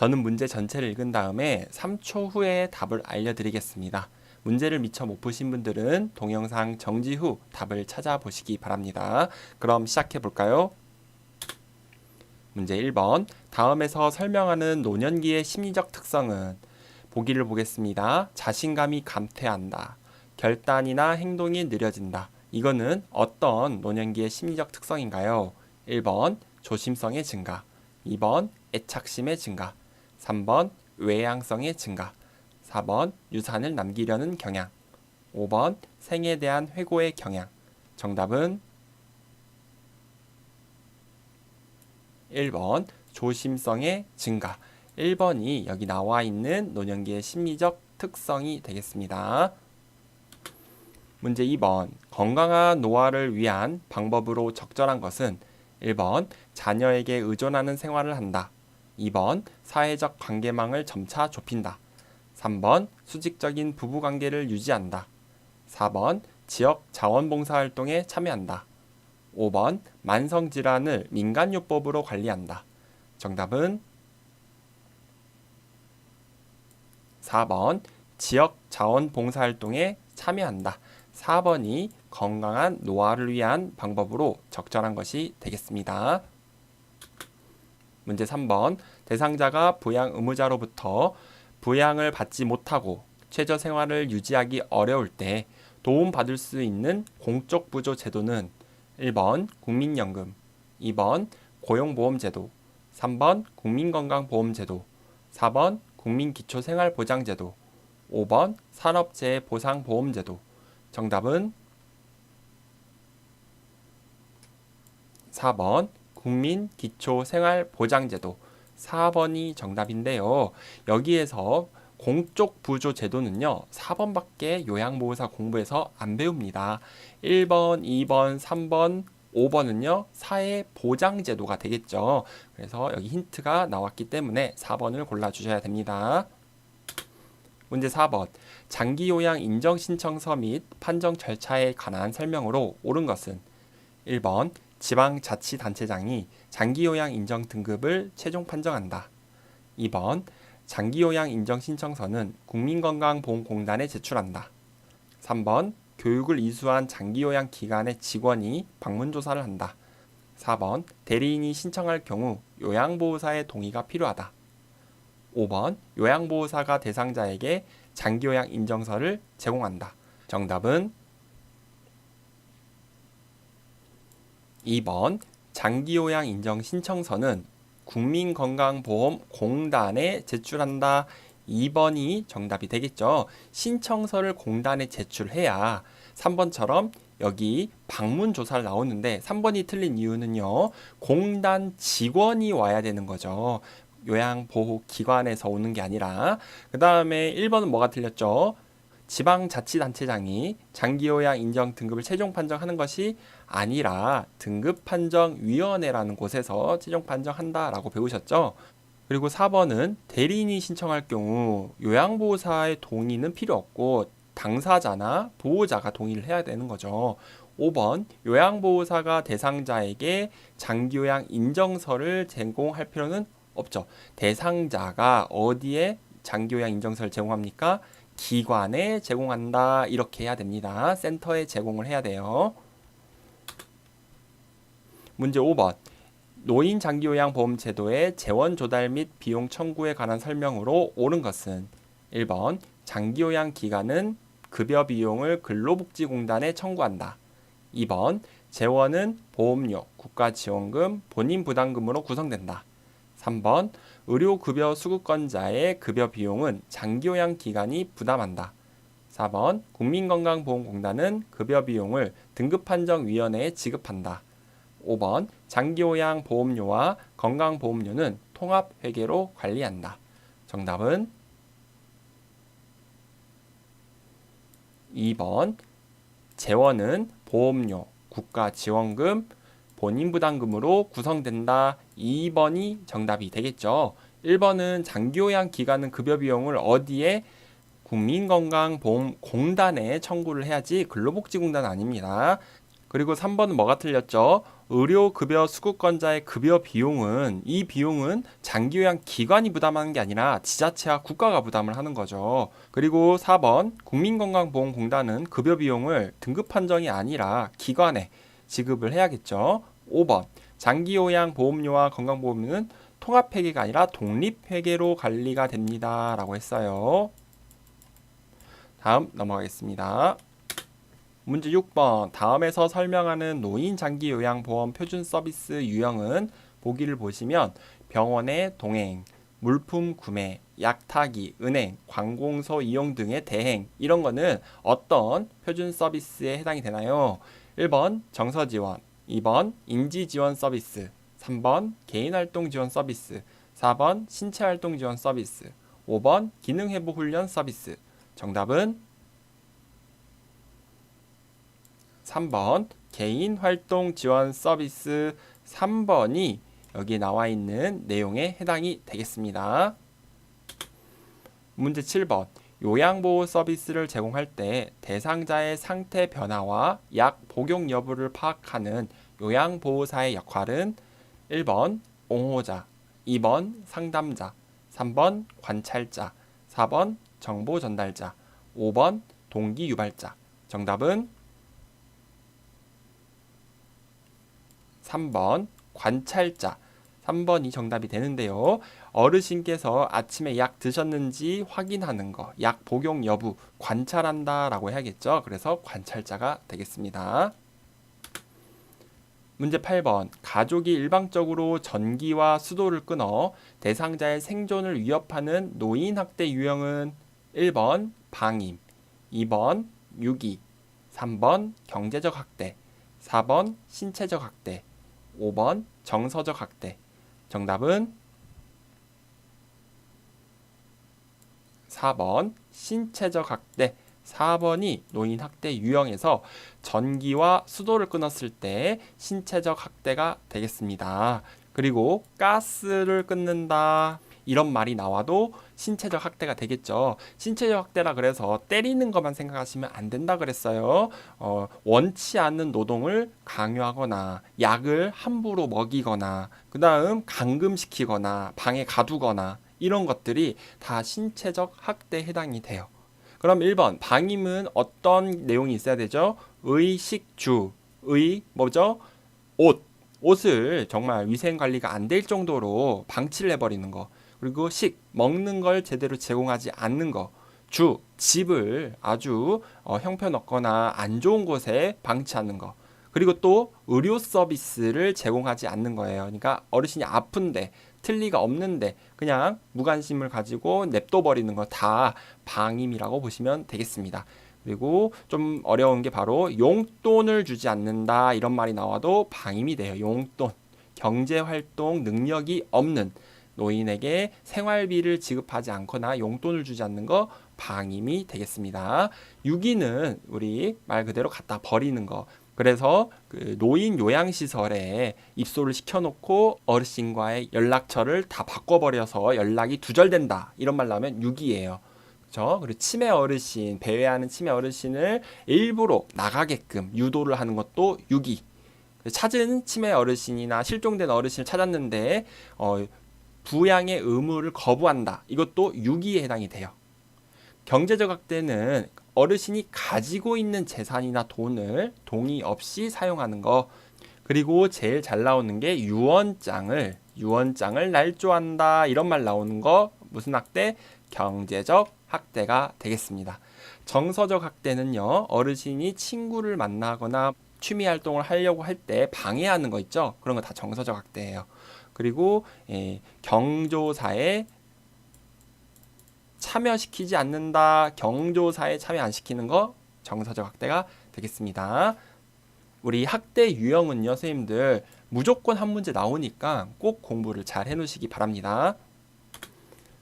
저는 문제 전체를 읽은 다음에 3초 후에 답을 알려드리겠습니다. 문제를 미처 못 푸신 분들은 동영상 정지 후 답을 찾아보시기 바랍니다. 그럼 시작해 볼까요? 문제 1번. 다음에서 설명하는 노년기의 심리적 특성은? 보기를 보겠습니다. 자신감이 감퇴한다. 결단이나 행동이 느려진다. 이거는 어떤 노년기의 심리적 특성인가요? 1번 조심성의 증가, 2번 애착심의 증가, 3번 외향성의 증가, 4번 유산을 남기려는 경향, 5번 생에 대한 회고의 경향. 정답은 1번 조심성의 증가. 1번이 여기 나와 있는 노년기의 심리적 특성이 되겠습니다. 문제 2번. 건강한 노화를 위한 방법으로 적절한 것은? 1번 자녀에게 의존하는 생활을 한다. 2번 사회적 관계망을 점차 좁힌다. 3번 수직적인 부부관계를 유지한다. 4번 지역 자원봉사활동에 참여한다. 5번 만성질환을 민간요법으로 관리한다. 정답은 4번 지역 자원봉사활동에 참여한다. 4번이 건강한 노화를 위한 방법으로 적절한 것이 되겠습니다. 문제 3번. 대상자가 부양 의무자로부터 부양을 받지 못하고 최저 생활을 유지하기 어려울 때 도움받을 수 있는 공적 부조 제도는? 1번 국민연금, 2번 고용보험제도, 3번 국민건강보험제도, 4번 국민기초생활보장제도, 5번 산업재해보상보험제도. 정답은 4번 국민기초생활보장제도. 4번이 정답인데요. 여기에서 공적 부조 제도는요, 4번밖에 요양보호사 공부에서 안 배웁니다. 1번, 2번, 3번, 5번은요, 사회보장제도가 되겠죠. 그래서 여기 힌트가 나왔기 때문에 4번을 골라주셔야 됩니다. 문제 4번. 장기요양 인정신청서 및 판정 절차에 관한 설명으로 옳은 것은? 1번 지방자치단체장이 장기요양 인정 등급을 최종 판정한다. 2번 장기요양 인정 신청서는 국민건강보험공단에 제출한다. 3번 교육을 이수한 장기요양 기관의 직원이 방문조사를 한다. 4번 대리인이 신청할 경우 요양보호사의 동의가 필요하다. 5번 요양보호사가 대상자에게 장기요양 인정서를 제공한다. 정답은 2번 장기요양 인정 신청서는 국민건강보험공단에 제출한다. 2번이 정답이 되겠죠. 신청서를 공단에 제출해야 3번처럼 여기 방문조사를 나오는데 3번이 틀린 이유는요. 공단 직원이 와야 되는 거죠. 요양보호기관에서 오는 게 아니라. 그 다음에 1번은 뭐가 틀렸죠? 지방자치단체장이 장기요양 인정 등급을 최종 판정하는 것이 아니라 등급판정위원회라는 곳에서 최종 판정한다라고 배우셨죠? 그리고 4번은 대리인이 신청할 경우 요양보호사의 동의는 필요 없고 당사자나 보호자가 동의를 해야 되는 거죠. 5번 요양보호사가 대상자에게 장기요양 인정서를 제공할 필요는 없죠. 대상자가 어디에 장기요양 인정서를 제공합니까? 기관에 제공한다. 이렇게 해야 됩니다. 센터에 제공을 해야 돼요. 문제 5번. 노인 장기요양보험 제도의 재원 조달 및 비용 청구에 관한 설명으로 옳은 것은? 1번 장기요양 기간은 급여 비용을 근로복지공단에 청구한다. 2번 재원은 보험료, 국가지원금, 본인 부담금으로 구성된다. 3번 의료급여 수급권자의 급여 비용은 장기요양 기관이 부담한다. 4번 국민건강보험공단은 급여 비용을 등급판정위원회에 지급한다. 5번 장기요양 보험료와 건강보험료는 통합회계로 관리한다. 정답은 2번 재원은 보험료, 국가지원금, 본인부담금으로 구성된다. 2번이 정답이 되겠죠. 1번은 장기요양 기간은 급여 비용을 어디에? 국민건강보험공단에 청구를 해야지 근로복지공단 아닙니다. 그리고 3번은 뭐가 틀렸죠? 의료급여 수급권자의 급여 비용은 이 비용은 장기요양 기관이 부담하는 게 아니라 지자체와 국가가 부담을 하는 거죠. 그리고 4번 국민건강보험공단은 급여 비용을 등급 판정이 아니라 기관에 지급을 해야겠죠. 5번 장기요양 보험료와 건강보험료는 통합회계가 아니라 독립회계로 관리가 됩니다 라고 했어요. 다음 넘어가겠습니다. 문제 6번 다음에서 설명하는 노인 장기 요양보험 표준 서비스 유형은 보기를 보시면 병원의 동행, 물품 구매, 약 타기, 은행, 관공서 이용 등의 대행 이런 거는 어떤 표준 서비스에 해당이 되나요? 1번 정서 지원, 2번 인지 지원 서비스, 3번 개인 활동 지원 서비스, 4번 신체 활동 지원 서비스, 5번 기능 회복 훈련 서비스. 정답은 3번 개인 활동 지원 서비스 3번이 여기 나와 있는 내용에 해당이 되겠습니다. 문제 7번 요양보호 서비스를 제공할 때 대상자의 상태 변화와 약 복용 여부를 파악하는 요양보호사의 역할은 1번 옹호자, 2번 상담자, 3번 관찰자, 4번 정보 전달자, 5번 동기 유발자. 정답은 3번 관찰자. 3번이 정답이 되는데요. 어르신께서 아침에 약 드셨는지 확인하는 거, 약 복용 여부 관찰한다 라고 해야겠죠. 그래서 관찰자가 되겠습니다. 문제 8번 가족이 일방적으로 전기와 수도를 끊어 대상자의 생존을 위협하는 노인학대 유형은 1번 방임, 2번 유기, 3번 경제적 학대, 4번 신체적 학대, 5번 정서적 학대. 정답은 4번 신체적 학대. 4번이 노인 학대 유형에서 전기와 수도를 끊었을 때 신체적 학대가 되겠습니다. 그리고 가스를 끊는다 이런 말이 나와도 신체적 학대가 되겠죠. 신체적 학대라 그래서 때리는 것만 생각하시면 안 된다 그랬어요. 원치 않는 노동을 강요하거나 약을 함부로 먹이거나 그 다음 감금시키거나 방에 가두거나 이런 것들이 다 신체적 학대에 해당이 돼요. 그럼 1번 방임은 어떤 내용이 있어야 되죠? 의식주, 뭐죠? 옷을 정말 위생관리가 안 될 정도로 방치를 해버리는 거. 그리고 먹는 걸 제대로 제공하지 않는 거. 집을 아주 형편없거나 안 좋은 곳에 방치하는 거. 그리고 또 의료 서비스를 제공하지 않는 거예요. 그러니까 어르신이 아픈데 틀 리가 없는데 그냥 무관심을 가지고 냅둬 버리는 거 다 방임이라고 보시면 되겠습니다. 그리고 좀 어려운 게 바로 용돈을 주지 않는다 이런 말이 나와도 방임이 돼요. 용돈. 경제활동 능력이 없는 노인에게 생활비를 지급하지 않거나 용돈을 주지 않는 거 방임이 되겠습니다. 유기는 우리 말 그대로 갖다 버리는 거. 그래서 그 노인 요양시설에 입소를 시켜놓고 어르신과의 연락처를 다 바꿔버려서 연락이 두절된다 이런 말 나오면 유기예요. 그렇죠? 그리고 치매 어르신, 배회하는 치매 어르신을 일부러 나가게끔 유도를 하는 것도 유기. 찾은 치매 어르신이나 실종된 어르신을 찾았는데 부양의 의무를 거부한다. 이것도 유기에 해당이 돼요. 경제적 학대는 어르신이 가지고 있는 재산이나 돈을 동의 없이 사용하는 거. 그리고 제일 잘 나오는 게 유언장을 날조한다 이런 말 나오는 거. 무슨 학대? 경제적 학대가 되겠습니다. 정서적 학대는요, 어르신이 친구를 만나거나 취미 활동을 하려고 할 때 방해하는 거 있죠. 그런 거 다 정서적 학대예요. 그리고 경조사에 참여시키지 않는다. 경조사에 참여 안 시키는 거 정서적 학대가 되겠습니다. 우리 학대 유형은요, 선생님들 무조건 한 문제 나오니까 꼭 공부를 잘 해놓으시기 바랍니다.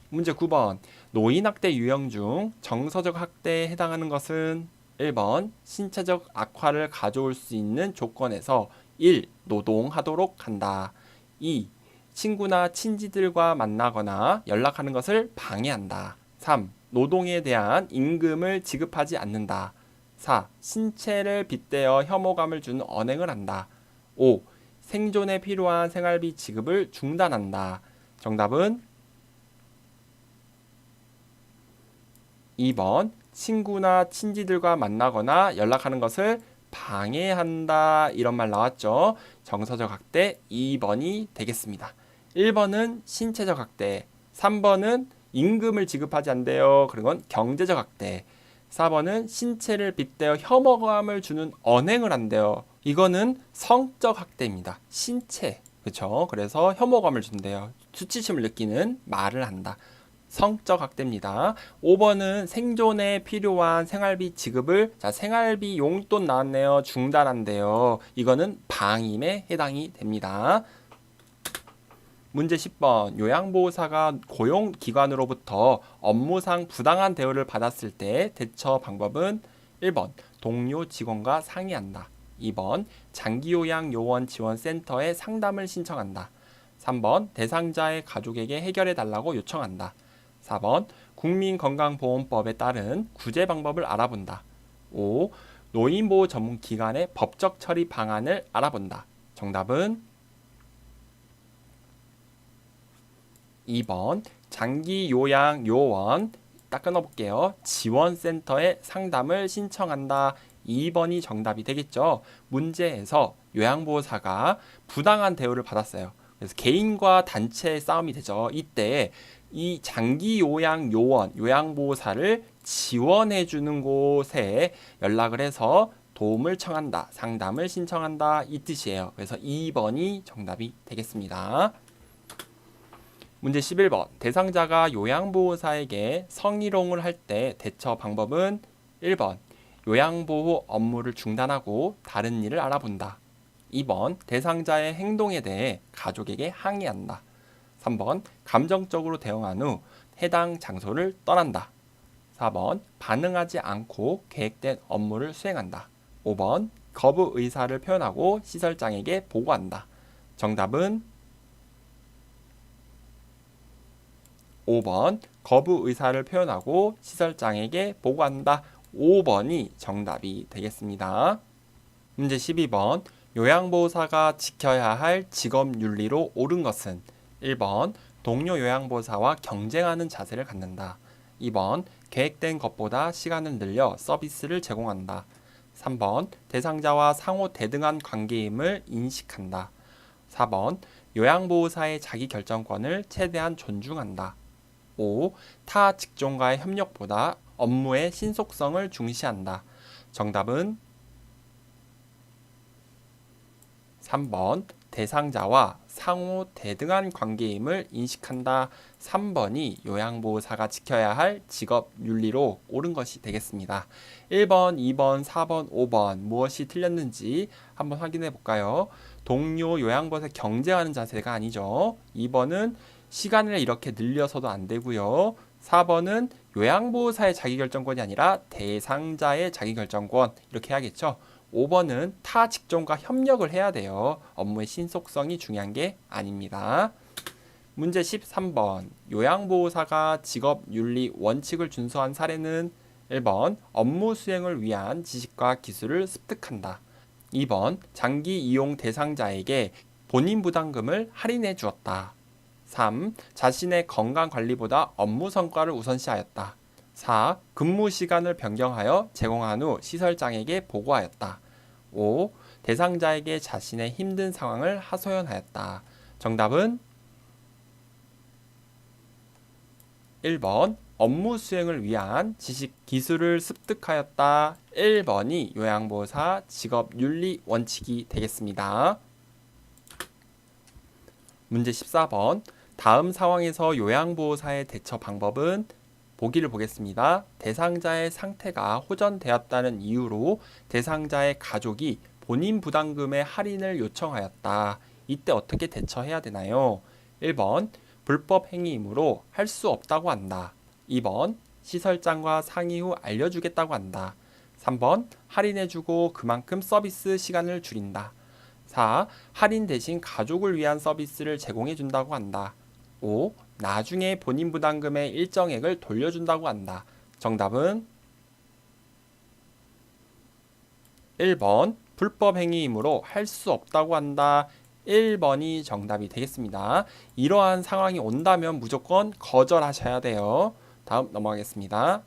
문제 9번 노인 학대 유형 중 정서적 학대에 해당하는 것은 1번 신체적 악화를 가져올 수 있는 조건에서 1. 노동하도록 한다. 2. 친구나 친지들과 만나거나 연락하는 것을 방해한다. 3. 노동에 대한 임금을 지급하지 않는다. 4. 신체를 빗대어 혐오감을 주는 언행을 한다. 5. 생존에 필요한 생활비 지급을 중단한다. 정답은 2번 친구나 친지들과 만나거나 연락하는 것을 방해한다. 이런 말 나왔죠. 정서적 학대 2번이 되겠습니다. 1번은 신체적 학대, 3번은 임금을 지급하지 않대요. 그런 건 경제적 학대. 4번은 신체를 빗대어 혐오감을 주는 언행을 한대요. 이거는 성적 학대입니다. 신체. 그렇죠? 그래서 혐오감을 준대요. 수치심을 느끼는 말을 한다. 성적 학대입니다. 5번은 생존에 필요한 생활비 지급을 생활비 용돈 나왔네요. 중단한대요. 이거는 방임에 해당이 됩니다. 문제 10번 요양보호사가 고용기관으로부터 업무상 부당한 대우를 받았을 때 대처 방법은 1번 동료 직원과 상의한다. 2번 장기요양요원 지원센터에 상담을 신청한다. 3번 대상자의 가족에게 해결해달라고 요청한다. 4번 국민건강보험법에 따른 구제 방법을 알아본다. 5. 노인보호 전문기관의 법적 처리 방안을 알아본다. 정답은 2번 장기요양요원 딱 끊어볼게요. 지원센터에 상담을 신청한다. 2번이 정답이 되겠죠. 문제에서 요양보호사가 부당한 대우를 받았어요. 그래서 개인과 단체의 싸움이 되죠. 이때 이 장기요양요원, 요양보호사를 지원해주는 곳에 연락을 해서 도움을 청한다, 상담을 신청한다 이 뜻이에요. 그래서 2번이 정답이 되겠습니다. 문제 11번 대상자가 요양보호사에게 성희롱을 할 때 대처 방법은 1번 요양보호 업무를 중단하고 다른 일을 알아본다. 2번 대상자의 행동에 대해 가족에게 항의한다. 3번 감정적으로 대응한 후 해당 장소를 떠난다. 4번 반응하지 않고 계획된 업무를 수행한다. 5번 거부 의사를 표현하고 시설장에게 보고한다. 정답은 5번 거부 의사를 표현하고 시설장에게 보고한다. 5번이 정답이 되겠습니다. 문제 12번 요양보호사가 지켜야 할 직업윤리로 옳은 것은 1번 동료 요양보호사와 경쟁하는 자세를 갖는다. 2번 계획된 것보다 시간을 늘려 서비스를 제공한다. 3번 대상자와 상호 대등한 관계임을 인식한다. 4번 요양보호사의 자기결정권을 최대한 존중한다. 5. 타 직종과의 협력보다 업무의 신속성을 중시한다. 정답은 3번 대상자와 상호 대등한 관계임을 인식한다. 3번이 요양보호사가 지켜야 할 직업윤리로 옳은 것이 되겠습니다. 1번, 2번, 4번, 5번 무엇이 틀렸는지 한번 확인해 볼까요? 동료 요양보호사 경쟁하는 자세가 아니죠. 2번은 시간을 이렇게 늘려서도 안 되고요. 4번은 요양보호사의 자기결정권이 아니라 대상자의 자기결정권 이렇게 해야겠죠. 5번은 타 직종과 협력을 해야 돼요. 업무의 신속성이 중요한 게 아닙니다. 문제 13번 요양보호사가 직업윤리 원칙을 준수한 사례는 1번 업무 수행을 위한 지식과 기술을 습득한다. 2번 장기 이용 대상자에게 본인 부담금을 할인해 주었다. 3. 자신의 건강관리보다 업무 성과를 우선시하였다. 4. 근무 시간을 변경하여 제공한 후 시설장에게 보고하였다. 5. 대상자에게 자신의 힘든 상황을 하소연하였다. 정답은 1번 업무 수행을 위한 지식, 기술을 습득하였다. 1번이 요양보호사 직업윤리 원칙이 되겠습니다. 문제 14번 다음 상황에서 요양보호사의 대처 방법은 보기를 보겠습니다. 대상자의 상태가 호전되었다는 이유로 대상자의 가족이 본인 부담금의 할인을 요청하였다. 이때 어떻게 대처해야 되나요? 1번 불법 행위이므로 할 수 없다고 한다. 2번 시설장과 상의 후 알려주겠다고 한다. 3번 할인해주고 그만큼 서비스 시간을 줄인다. 4. 할인 대신 가족을 위한 서비스를 제공해준다고 한다. 5. 나중에 본인 부담금의 일정액을 돌려준다고 한다. 정답은 1번 불법 행위이므로 할 수 없다고 한다. 1번이 정답이 되겠습니다. 이러한 상황이 온다면 무조건 거절하셔야 돼요. 다음 넘어가겠습니다.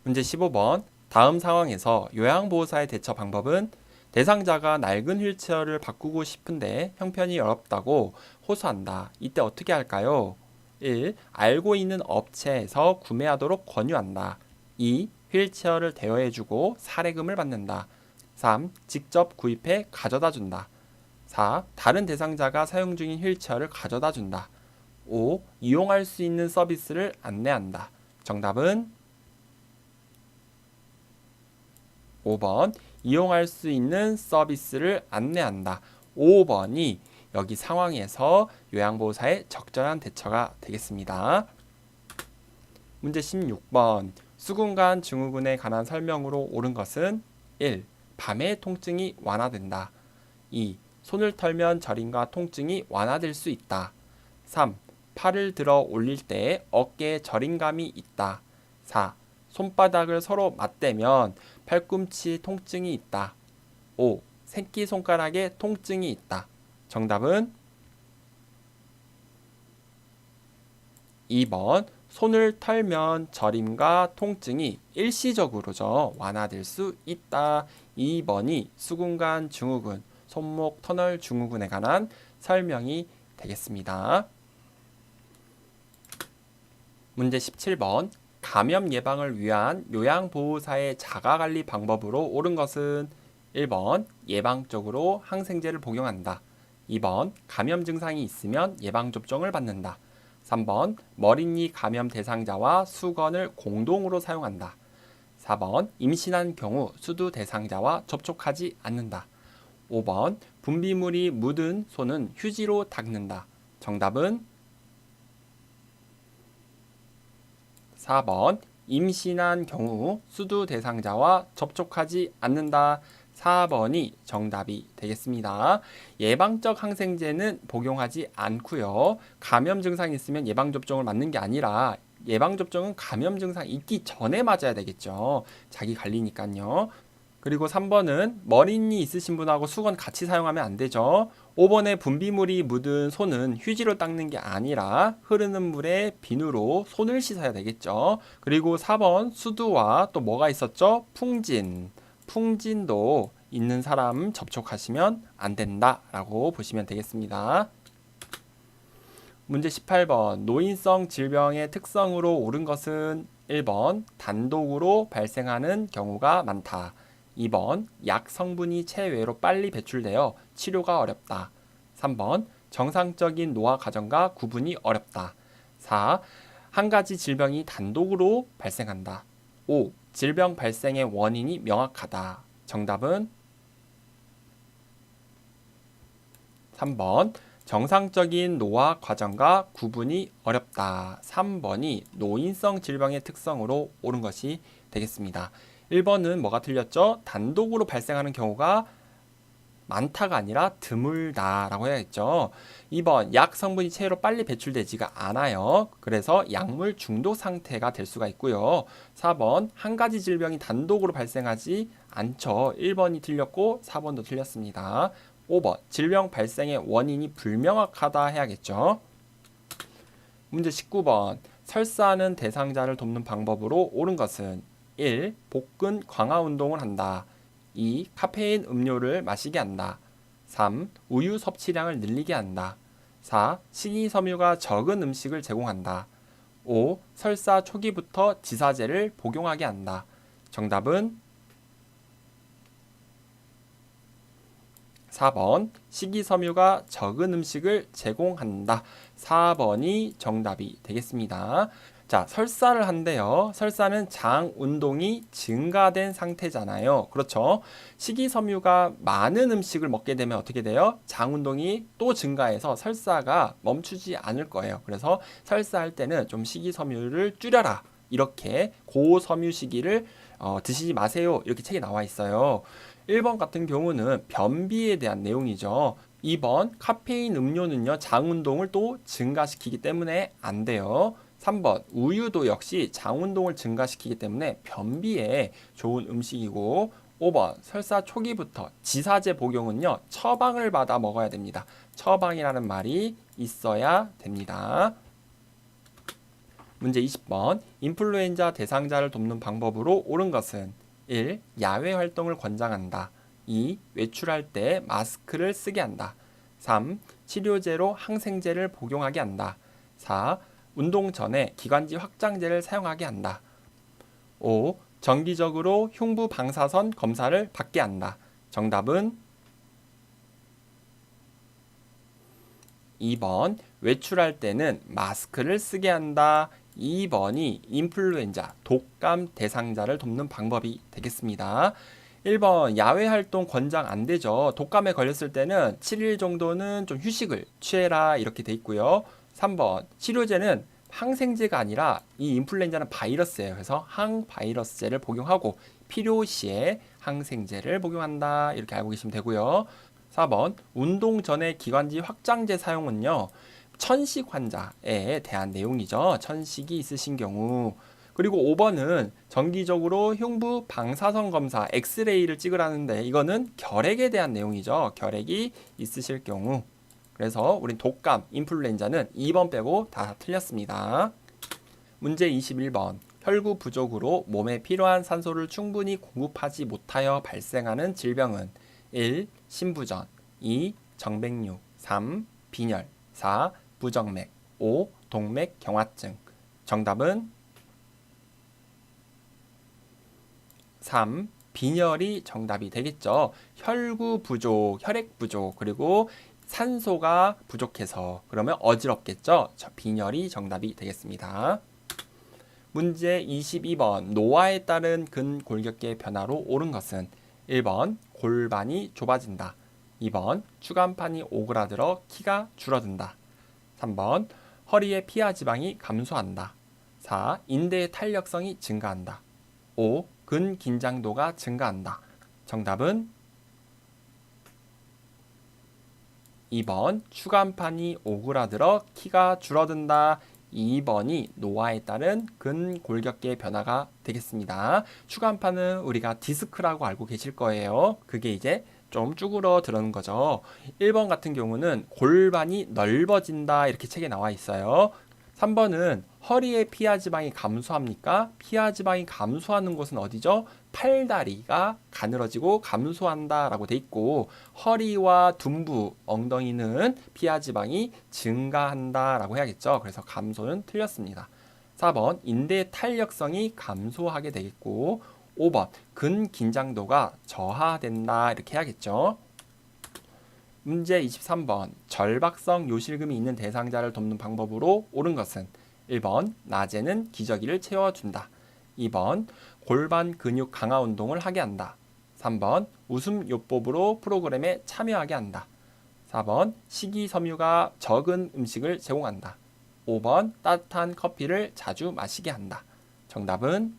문제 15번. 다음 상황에서 요양보호사의 대처 방법은 대상자가 낡은 휠체어를 바꾸고 싶은데 형편이 어렵다고 호소한다. 이때 어떻게 할까요? 1. 알고 있는 업체에서 구매하도록 권유한다. 2. 휠체어를 대여해주고 사례금을 받는다. 3. 직접 구입해 가져다 준다. 4. 다른 대상자가 사용 중인 휠체어를 가져다 준다. 5. 이용할 수 있는 서비스를 안내한다. 정답은 5번 이용할 수 있는 서비스를 안내한다. 5번이 여기 상황에서 요양보호사의 적절한 대처가 되겠습니다. 문제 16번. 수근관 증후군에 관한 설명으로 옳은 것은 1. 밤에 통증이 완화된다. 2. 손을 털면 저림과 통증이 완화될 수 있다. 3. 팔을 들어 올릴 때 어깨에 저림감이 있다. 4. 손바닥을 서로 맞대면 팔꿈치 통증이 있다. 5. 새끼손가락에 통증이 있다. 정답은 2번 손을 털면 저림과 통증이 일시적으로죠 완화될 수 있다. 2번이 수근관 증후군, 손목 터널 증후군에 관한 설명이 되겠습니다. 문제 17번. 감염 예방을 위한 요양보호사의 자가관리 방법으로 옳은 것은 1번 예방적으로 항생제를 복용한다. 2번 감염 증상이 있으면 예방접종을 받는다. 3번 머리니 감염 대상자와 수건을 공동으로 사용한다. 4번 임신한 경우 수두 대상자와 접촉하지 않는다. 5번 분비물이 묻은 손은 휴지로 닦는다. 정답은 4번 임신한 경우 수두 대상자와 접촉하지 않는다. 4번이 정답이 되겠습니다. 예방적 항생제는 복용하지 않고요. 감염 증상이 있으면 예방접종을 맞는 게 아니라 예방접종은 감염 증상이 있기 전에 맞아야 되겠죠. 자기 관리니까요. 그리고 3번은 머리니 있으신 분하고 수건 같이 사용하면 안 되죠. 5번에 분비물이 묻은 손은 휴지로 닦는 게 아니라 흐르는 물에 비누로 손을 씻어야 되겠죠. 그리고 4번 수두와 또 뭐가 있었죠? 풍진도 있는 사람 접촉하시면 안 된다라고 보시면 되겠습니다. 문제 18번. 노인성 질병의 특성으로 옳은 것은 1번 단독으로 발생하는 경우가 많다. 2번 약 성분이 체외로 빨리 배출되어 치료가 어렵다. 3번 정상적인 노화 과정과 구분이 어렵다. 4. 한 가지 질병이 단독으로 발생한다. 5. 질병 발생의 원인이 명확하다. 정답은 3번 정상적인 노화 과정과 구분이 어렵다. 3번이 노인성 질병의 특성으로 옳은 것이 되겠습니다. 1번은 뭐가 틀렸죠? 단독으로 발생하는 경우가 많다가 아니라 드물다라고 해야겠죠. 2번 약 성분이 체외로 빨리 배출되지가 않아요. 그래서 약물 중독 상태가 될 수가 있고요. 4번 한 가지 질병이 단독으로 발생하지 않죠. 1번이 틀렸고 4번도 틀렸습니다. 5번 질병 발생의 원인이 불명확하다 해야겠죠. 문제 19번. 설사하는 대상자를 돕는 방법으로 옳은 것은 1. 복근 강화 운동을 한다. 2. 카페인 음료를 마시게 한다. 3. 우유 섭취량을 늘리게 한다. 4. 식이섬유가 적은 음식을 제공한다. 5. 설사 초기부터 지사제를 복용하게 한다. 정답은 4번 식이섬유가 적은 음식을 제공한다. 4번이 정답이 되겠습니다. 자, 설사를 한대요. 설사는 장 운동이 증가된 상태잖아요. 그렇죠? 식이섬유가 많은 음식을 먹게 되면 어떻게 돼요? 장 운동이 또 증가해서 설사가 멈추지 않을 거예요. 그래서 설사할 때는 좀 식이섬유를 줄여라. 이렇게 고섬유 식이를 드시지 마세요. 이렇게 책에 나와 있어요. 1번 같은 경우는 변비에 대한 내용이죠. 2번 카페인 음료는요. 장 운동을 또 증가시키기 때문에 안 돼요. 3번 우유도 역시 장 운동을 증가시키기 때문에 변비에 좋은 음식이고 5번 설사 초기부터 지사제 복용은요 처방을 받아 먹어야 됩니다. 처방이라는 말이 있어야 됩니다. 문제 20번 인플루엔자 대상자를 돕는 방법으로 옳은 것은 1. 야외 활동을 권장한다. 2. 외출할 때 마스크를 쓰게 한다. 3. 치료제로 항생제를 복용하게 한다. 4. 운동 전에 기관지 확장제를 사용하게 한다. 5. 정기적으로 흉부 방사선 검사를 받게 한다. 정답은 2번 외출할 때는 마스크를 쓰게 한다. 2번이 인플루엔자 독감 대상자를 돕는 방법이 되겠습니다. 1번 야외 활동 권장 안 되죠. 독감에 걸렸을 때는 7일 정도는 좀 휴식을 취해라 이렇게 돼 있고요. 3번 치료제는 항생제가 아니라 이 인플루엔자는 바이러스예요. 그래서 항바이러스제를 복용하고 필요시에 항생제를 복용한다. 이렇게 알고 계시면 되고요. 4번 운동 전에 기관지 확장제 사용은요. 천식 환자에 대한 내용이죠. 천식이 있으신 경우. 그리고 5번은 정기적으로 흉부 방사선 검사 엑스레이를 찍으라는데 이거는 결핵에 대한 내용이죠. 결핵이 있으실 경우. 그래서 우린 독감, 인플루엔자는 2번 빼고 다 틀렸습니다. 문제 21번. 혈구 부족으로 몸에 필요한 산소를 충분히 공급하지 못하여 발생하는 질병은 1. 심부전 2. 정맥류 3. 빈혈 4. 부정맥 5. 동맥경화증 정답은 3. 빈혈이 정답이 되겠죠. 혈구 부족, 혈액 부족 그리고 산소가 부족해서 그러면 어지럽겠죠. 빈혈이 정답이 되겠습니다. 문제 22번 노화에 따른 근골격계 변화로 옳은 것은 1번 골반이 좁아진다. 2번 추간판이 오그라들어 키가 줄어든다. 3번 허리의 피하 지방이 감소한다. 4. 인대의 탄력성이 증가한다. 5. 근긴장도가 증가한다. 정답은 2번 추간판이 오그라들어 키가 줄어든다. 2번이 노화에 따른 근골격계 변화가 되겠습니다. 추간판은 우리가 디스크라고 알고 계실 거예요. 그게 이제 좀 쭈그러드는 거죠. 1번 같은 경우는 골반이 넓어진다 이렇게 책에 나와 있어요. 3번은 허리의 피하 지방이 감소합니까? 피하 지방이 감소하는 곳은 어디죠? 팔다리가 가늘어지고 감소한다 라고 돼 있고 허리와 둔부, 엉덩이는 피하 지방이 증가한다 라고 해야겠죠. 그래서 감소는 틀렸습니다. 4번 인대의 탄력성이 감소하게 되겠고 5번 근긴장도가 저하된다 이렇게 해야겠죠. 문제 23번 절박성 요실금이 있는 대상자를 돕는 방법으로 옳은 것은 1번 낮에는 기저귀를 채워준다. 2번 골반 근육 강화 운동을 하게 한다. 3번 웃음 요법으로 프로그램에 참여하게 한다. 4번 식이섬유가 적은 음식을 제공한다. 5번 따뜻한 커피를 자주 마시게 한다. 정답은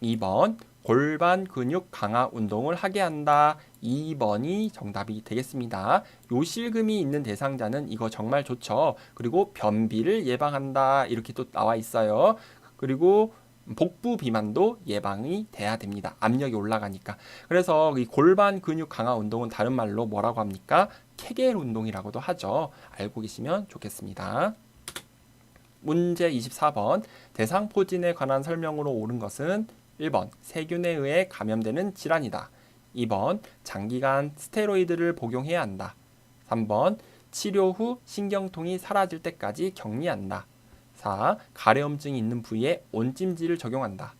2번 골반 근육 강화 운동을 하게 한다. 2번이 정답이 되겠습니다. 요실금이 있는 대상자는 이거 정말 좋죠. 그리고 변비를 예방한다. 이렇게 또 나와 있어요. 그리고 복부 비만도 예방이 돼야 됩니다. 압력이 올라가니까. 그래서 이 골반 근육 강화 운동은 다른 말로 뭐라고 합니까? 케겔 운동이라고도 하죠. 알고 계시면 좋겠습니다. 문제 24번 대상포진에 관한 설명으로 옳은 것은 1번 세균에 의해 감염되는 질환이다. 2번 장기간 스테로이드를 복용해야 한다. 3번 치료 후 신경통이 사라질 때까지 격리한다. 4. 가려움증이 있는 부위에 온찜질을 적용한다.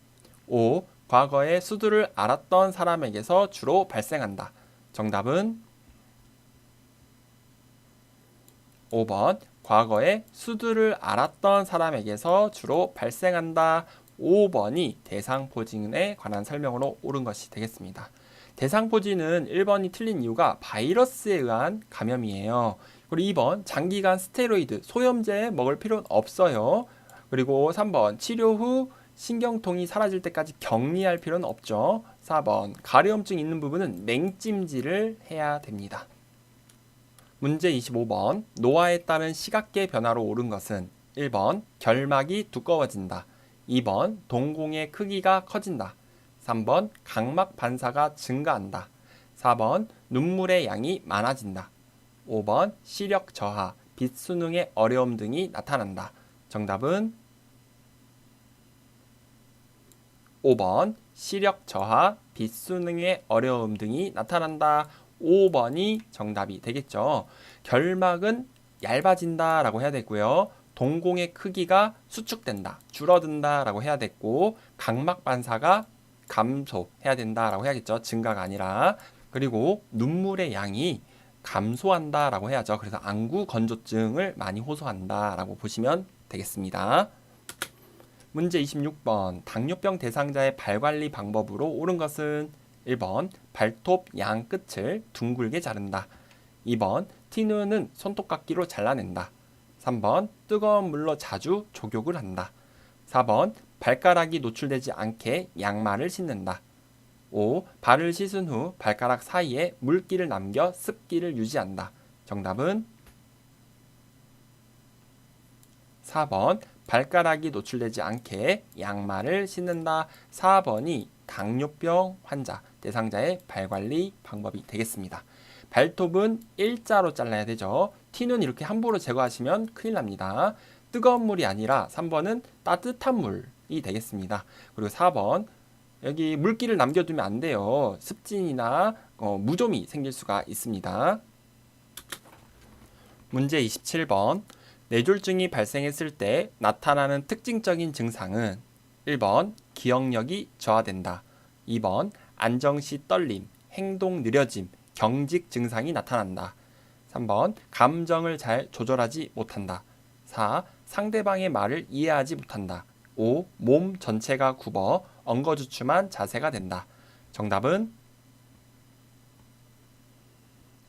5. 과거에 수두를 앓았던 사람에게서 주로 발생한다. 정답은 5번 과거에 수두를 앓았던 사람에게서 주로 발생한다. 5번이 대상포진에 관한 설명으로 옳은 것이 되겠습니다. 대상포진은 1번이 틀린 이유가 바이러스에 의한 감염이에요. 그리고 2번 장기간 스테로이드, 소염제 먹을 필요는 없어요. 그리고 3번 치료 후 신경통이 사라질 때까지 격리할 필요는 없죠. 4번 가려움증 있는 부분은 맹찜질을 해야 됩니다. 문제 25번 노화에 따른 시각계 변화로 옳은 것은 1번 결막이 두꺼워진다. 2번 동공의 크기가 커진다. 3번 각막 반사가 증가한다. 4번 눈물의 양이 많아진다. 5번 시력 저하, 빛 수능의 어려움 등이 나타난다. 정답은 5번 시력 저하, 빛 수능의 어려움 등이 나타난다. 5번이 정답이 되겠죠. 결막은 얇아진다 라고 해야 되고요. 동공의 크기가 수축된다, 줄어든다 라고 해야 됐고, 각막 반사가 감소해야 된다 라고 해야겠죠. 증가가 아니라. 그리고 눈물의 양이 감소한다 라고 해야죠. 그래서 안구 건조증을 많이 호소한다 라고 보시면 되겠습니다. 문제 26번. 당뇨병 대상자의 발 관리 방법으로 옳은 것은 1번 발톱 양 끝을 둥글게 자른다. 2번 티눈은 손톱깎이로 잘라낸다. 3번 뜨거운 물로 자주 족욕을 한다. 4번 발가락이 노출되지 않게 양말을 신는다. 5. 발을 씻은 후 발가락 사이에 물기를 남겨 습기를 유지한다. 정답은 4번 발가락이 노출되지 않게 양말을 신는다. 4번이 당뇨병 환자 대상자의 발관리 방법이 되겠습니다. 발톱은 일자로 잘라야 되죠. 티는 이렇게 함부로 제거하시면 큰일 납니다. 뜨거운 물이 아니라 3번은 따뜻한 물이 되겠습니다. 그리고 4번 여기 물기를 남겨두면 안 돼요. 습진이나 무좀이 생길 수가 있습니다. 문제 27번. 뇌졸중이 발생했을 때 나타나는 특징적인 증상은 1번 기억력이 저하된다. 2번 안정시 떨림, 행동 느려짐, 경직 증상이 나타난다. 3번 감정을 잘 조절하지 못한다. 4. 상대방의 말을 이해하지 못한다. 5. 몸 전체가 굽어 엉거주춤한 자세가 된다. 정답은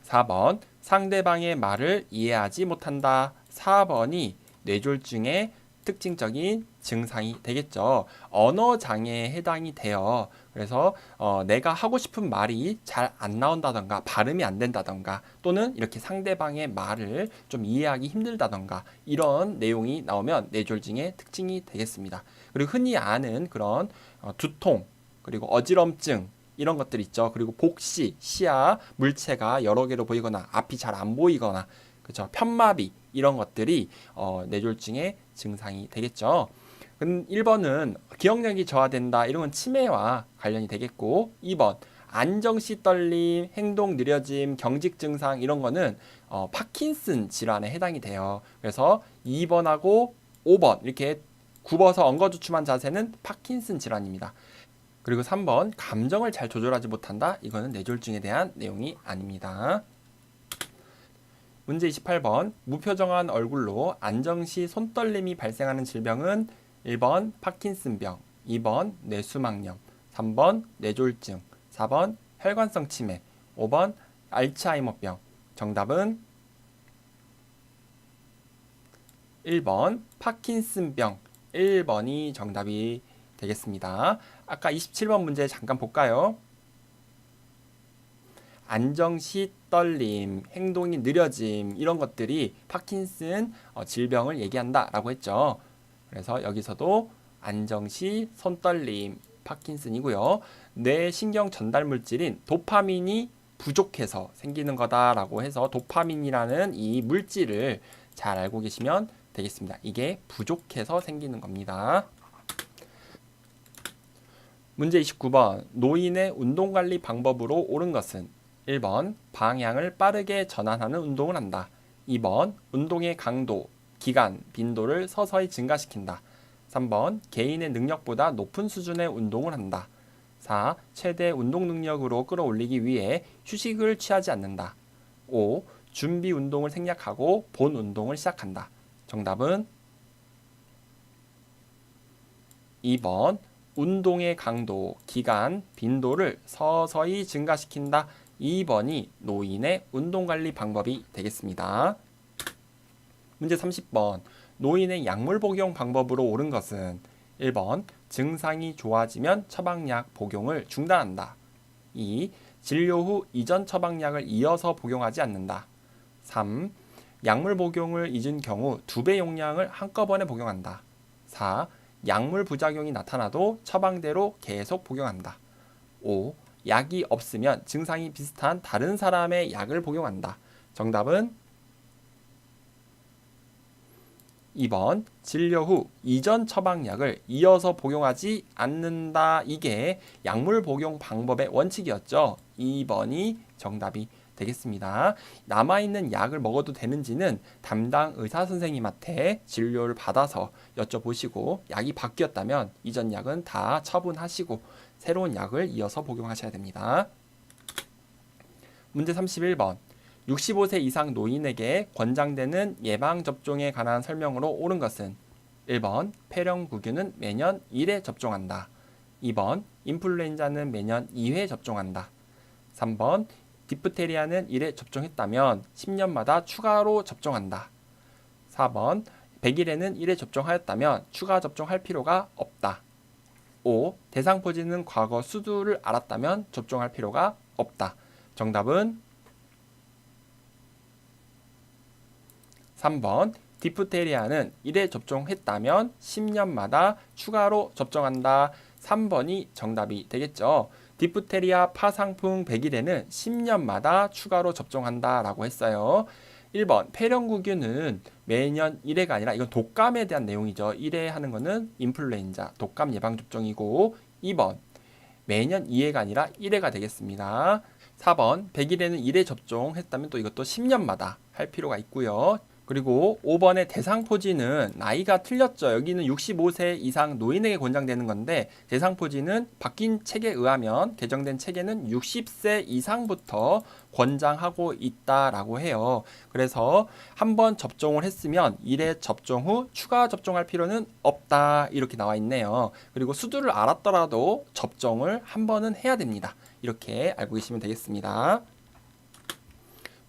4번 상대방의 말을 이해하지 못한다. 4번이 뇌졸중의 특징적인 증상이 되겠죠. 언어 장애에 해당이 돼요. 그래서 내가 하고 싶은 말이 잘 안 나온다던가 발음이 안 된다던가 또는 이렇게 상대방의 말을 좀 이해하기 힘들다던가 이런 내용이 나오면 뇌졸중의 특징이 되겠습니다. 그리고 흔히 아는 그런 두통 그리고 어지럼증 이런 것들 있죠. 그리고 복시, 시야, 물체가 여러 개로 보이거나 앞이 잘 안 보이거나 그렇죠. 편마비 이런 것들이 뇌졸중의 증상이 되겠죠. 1번은 기억력이 저하된다. 이런 건 치매와 관련이 되겠고 2번 안정시 떨림, 행동 느려짐, 경직 증상 이런 거는 파킨슨 질환에 해당이 돼요. 그래서 2번하고 5번 이렇게 굽어서 엉거주춤한 자세는 파킨슨 질환입니다. 그리고 3번 감정을 잘 조절하지 못한다. 이거는 뇌졸중에 대한 내용이 아닙니다. 문제 28번. 무표정한 얼굴로 안정시 손떨림이 발생하는 질병은 1번 파킨슨병, 2번 뇌수막염, 3번 뇌졸중, 4번 혈관성 치매, 5번 알츠하이머병. 정답은 1번 파킨슨병. 1번이 정답이 되겠습니다. 아까 27번 문제 잠깐 볼까요? 안정시 떨림, 행동이 느려짐 이런 것들이 파킨슨 질병을 얘기한다 라고 했죠. 그래서 여기서도 안정시 손떨림, 파킨슨이고요. 뇌 신경 전달 물질인 도파민이 부족해서 생기는 거다라고 해서 도파민이라는 이 물질을 잘 알고 계시면 되겠습니다. 이게 부족해서 생기는 겁니다. 문제 29번. 노인의 운동관리 방법으로 옳은 것은 1번 방향을 빠르게 전환하는 운동을 한다. 2번 운동의 강도, 기간, 빈도를 서서히 증가시킨다. 3번 개인의 능력보다 높은 수준의 운동을 한다. 4. 최대 운동 능력으로 끌어올리기 위해 휴식을 취하지 않는다. 5. 준비 운동을 생략하고 본 운동을 시작한다. 정답은 2번 운동의 강도, 기간, 빈도를 서서히 증가시킨다. 2번이 노인의 운동관리 방법이 되겠습니다. 문제 30번. 노인의 약물 복용 방법으로 옳은 것은 1번 증상이 좋아지면 처방약 복용을 중단한다. 2. 진료 후 이전 처방약을 이어서 복용하지 않는다. 3. 약물 복용을 잊은 경우 2배 용량을 한꺼번에 복용한다. 4. 약물 부작용이 나타나도 처방대로 계속 복용한다. 5. 약이 없으면 증상이 비슷한 다른 사람의 약을 복용한다. 정답은 2번 진료 후 이전 처방약을 이어서 복용하지 않는다. 이게 약물 복용 방법의 원칙이었죠. 2번이 정답이 되겠습니다. 남아있는 약을 먹어도 되는지는 담당 의사 선생님한테 진료를 받아서 여쭤보시고 약이 바뀌었다면 이전 약은 다 처분하시고 새로운 약을 이어서 복용하셔야 됩니다. 문제 31번. 65세 이상 노인에게 권장되는 예방접종에 관한 설명으로 옳은 것은 1번 폐렴구균은 매년 1회 접종한다. 2번 인플루엔자는 매년 2회 접종한다. 3번 디프테리아는 1회 접종했다면 10년마다 추가로 접종한다. 4번 백일에는 1회 접종하였다면 추가 접종할 필요가 없다. 5. 대상포진은 과거 수두를 앓았다면 접종할 필요가 없다. 정답은 3번 디프테리아는 1회 접종했다면 10년마다 추가로 접종한다. 3번이 정답이 되겠죠. 디프테리아 파상풍 백일에는 10년마다 추가로 접종한다 라고 했어요. 1번 폐렴구균은 매년 1회가 아니라 이건 독감에 대한 내용이죠. 1회 하는 거는 인플루엔자 독감 예방접종이고 2번 매년 2회가 아니라 1회가 되겠습니다. 4번 100일에는 1회 접종했다면 또 이것도 10년마다 할 필요가 있고요. 그리고 5번의 대상포진은 나이가 틀렸죠. 여기는 65세 이상 노인에게 권장되는 건데 대상포진은 바뀐 책에 의하면 개정된 책에는 60세 이상부터 권장하고 있다라고 해요. 그래서 한번 접종을 했으면 1회 접종 후 추가 접종할 필요는 없다 이렇게 나와 있네요. 그리고 수두를 앓았더라도 접종을 한 번은 해야 됩니다. 이렇게 알고 계시면 되겠습니다.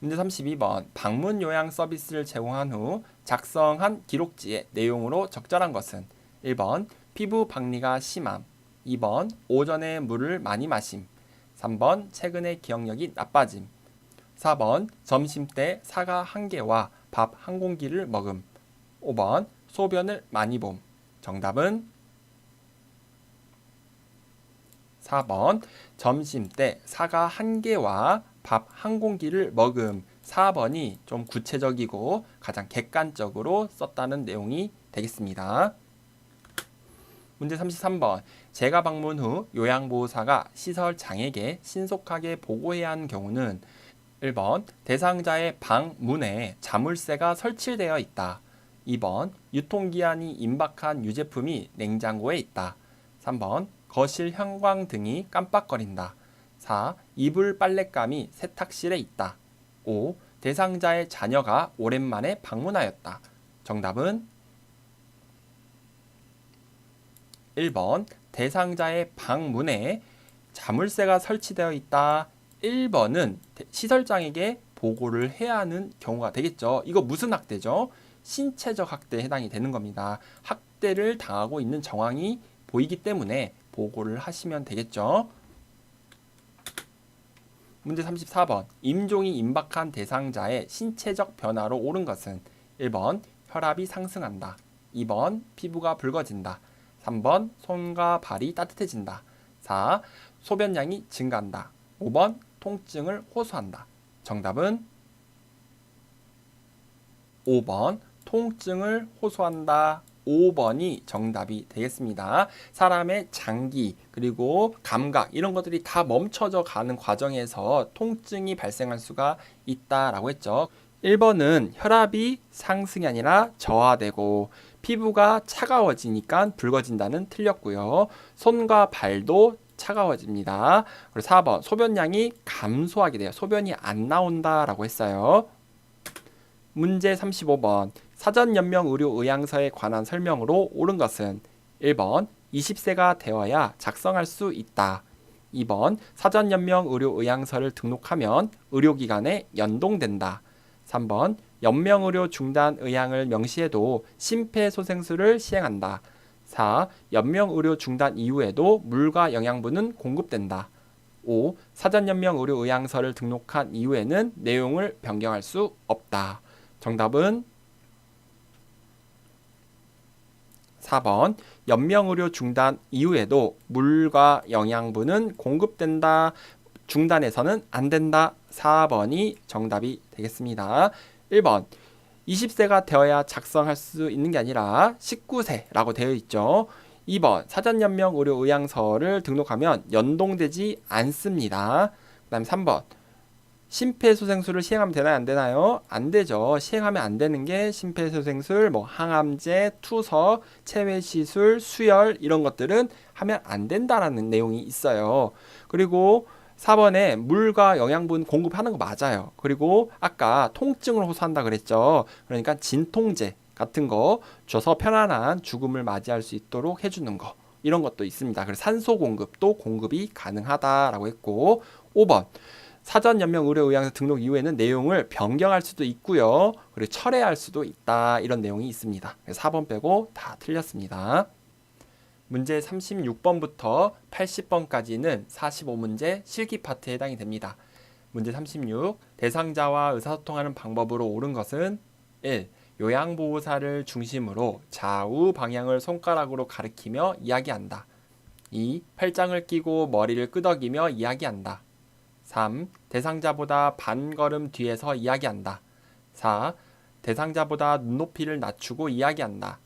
문제 32번. 방문 요양 서비스를 제공한 후 작성한 기록지의 내용으로 적절한 것은 1번 피부 박리가 심함, 2번 오전에 물을 많이 마심, 3번 최근에 기억력이 나빠짐, 4번 점심때 사과 1개와 밥 1공기를 먹음, 5번 소변을 많이 봄. 정답은 4번 점심때 사과 1개와 밥 1공기를 먹음. 4번이 좀 구체적이고 가장 객관적으로 썼다는 내용이 되겠습니다. 문제 33번. 재가 방문 후 요양보호사가 시설장에게 신속하게 보고해야 하는 경우는 1번 대상자의 방 문에 자물쇠가 설치되어 있다. 2번 유통기한이 임박한 유제품이 냉장고에 있다. 3번 거실 형광등이 깜빡거린다. 4. 이불 빨랫감이 세탁실에 있다. 5. 대상자의 자녀가 오랜만에 방문하였다. 정답은 1번 대상자의 방문에 자물쇠가 설치되어 있다. 1번은 시설장에게 보고를 해야 하는 경우가 되겠죠. 이거 무슨 학대죠? 신체적 학대에 해당이 되는 겁니다. 학대를 당하고 있는 정황이 보이기 때문에 보고를 하시면 되겠죠. 문제 34번. 임종이 임박한 대상자의 신체적 변화로 옳은 것은 1번 혈압이 상승한다. 2번 피부가 붉어진다. 3번 손과 발이 따뜻해진다. 4. 소변량이 증가한다. 5번 통증을 호소한다. 정답은 5번 통증을 호소한다. 5번이 정답이 되겠습니다. 사람의 장기 그리고 감각 이런 것들이 다 멈춰져 가는 과정에서 통증이 발생할 수가 있다라고 했죠. 1번은 혈압이 상승이 아니라 저하되고 피부가 차가워지니까 붉어진다는 틀렸고요. 손과 발도 차가워집니다. 그리고 4번 소변량이 감소하게 돼요. 소변이 안 나온다라고 했어요. 문제 35번. 사전연명의료의향서에 관한 설명으로 옳은 것은 1번 20세가 되어야 작성할 수 있다. 2번 사전연명의료의향서를 등록하면 의료기관에 연동된다. 3번 연명의료 중단 의향을 명시해도 심폐소생술을 시행한다. 4. 연명의료 중단 이후에도 물과 영양분은 공급된다. 5. 사전연명의료의향서를 등록한 이후에는 내용을 변경할 수 없다. 정답은 4번 연명의료 중단 이후에도 물과 영양분은 공급된다. 중단해서는 안 된다. 4번이 정답이 되겠습니다. 1번 20세가 되어야 작성할 수 있는 게 아니라 19세라고 되어 있죠. 2번 사전연명 의료의향서를 등록하면 연동되지 않습니다. 그 다음 3번 심폐소생술을 시행하면 되나요? 안 되나요? 안 되죠. 시행하면 안 되는 게 심폐소생술, 항암제, 투석, 체외시술, 수혈 이런 것들은 하면 안 된다라는 내용이 있어요. 그리고 4번에 물과 영양분 공급하는 거 맞아요. 그리고 아까 통증을 호소한다 그랬죠. 그러니까 진통제 같은 거 줘서 편안한 죽음을 맞이할 수 있도록 해주는 거 이런 것도 있습니다. 그래서 산소 공급도 공급이 가능하다라고 했고 5번 사전연명의료의향서 등록 이후에는 내용을 변경할 수도 있고요. 그리고 철회할 수도 있다. 이런 내용이 있습니다. 4번 빼고 다 틀렸습니다. 문제 36번부터 80번까지는 45문제 실기 파트에 해당이 됩니다. 문제 36. 대상자와 의사소통하는 방법으로 옳은 것은 1. 요양보호사를 중심으로 좌우 방향을 손가락으로 가리키며 이야기한다. 2. 팔짱을 끼고 머리를 끄덕이며 이야기한다. 3. 대상자보다 반 걸음 뒤에서 이야기한다. 4. 대상자보다 눈높이를 낮추고 이야기한다.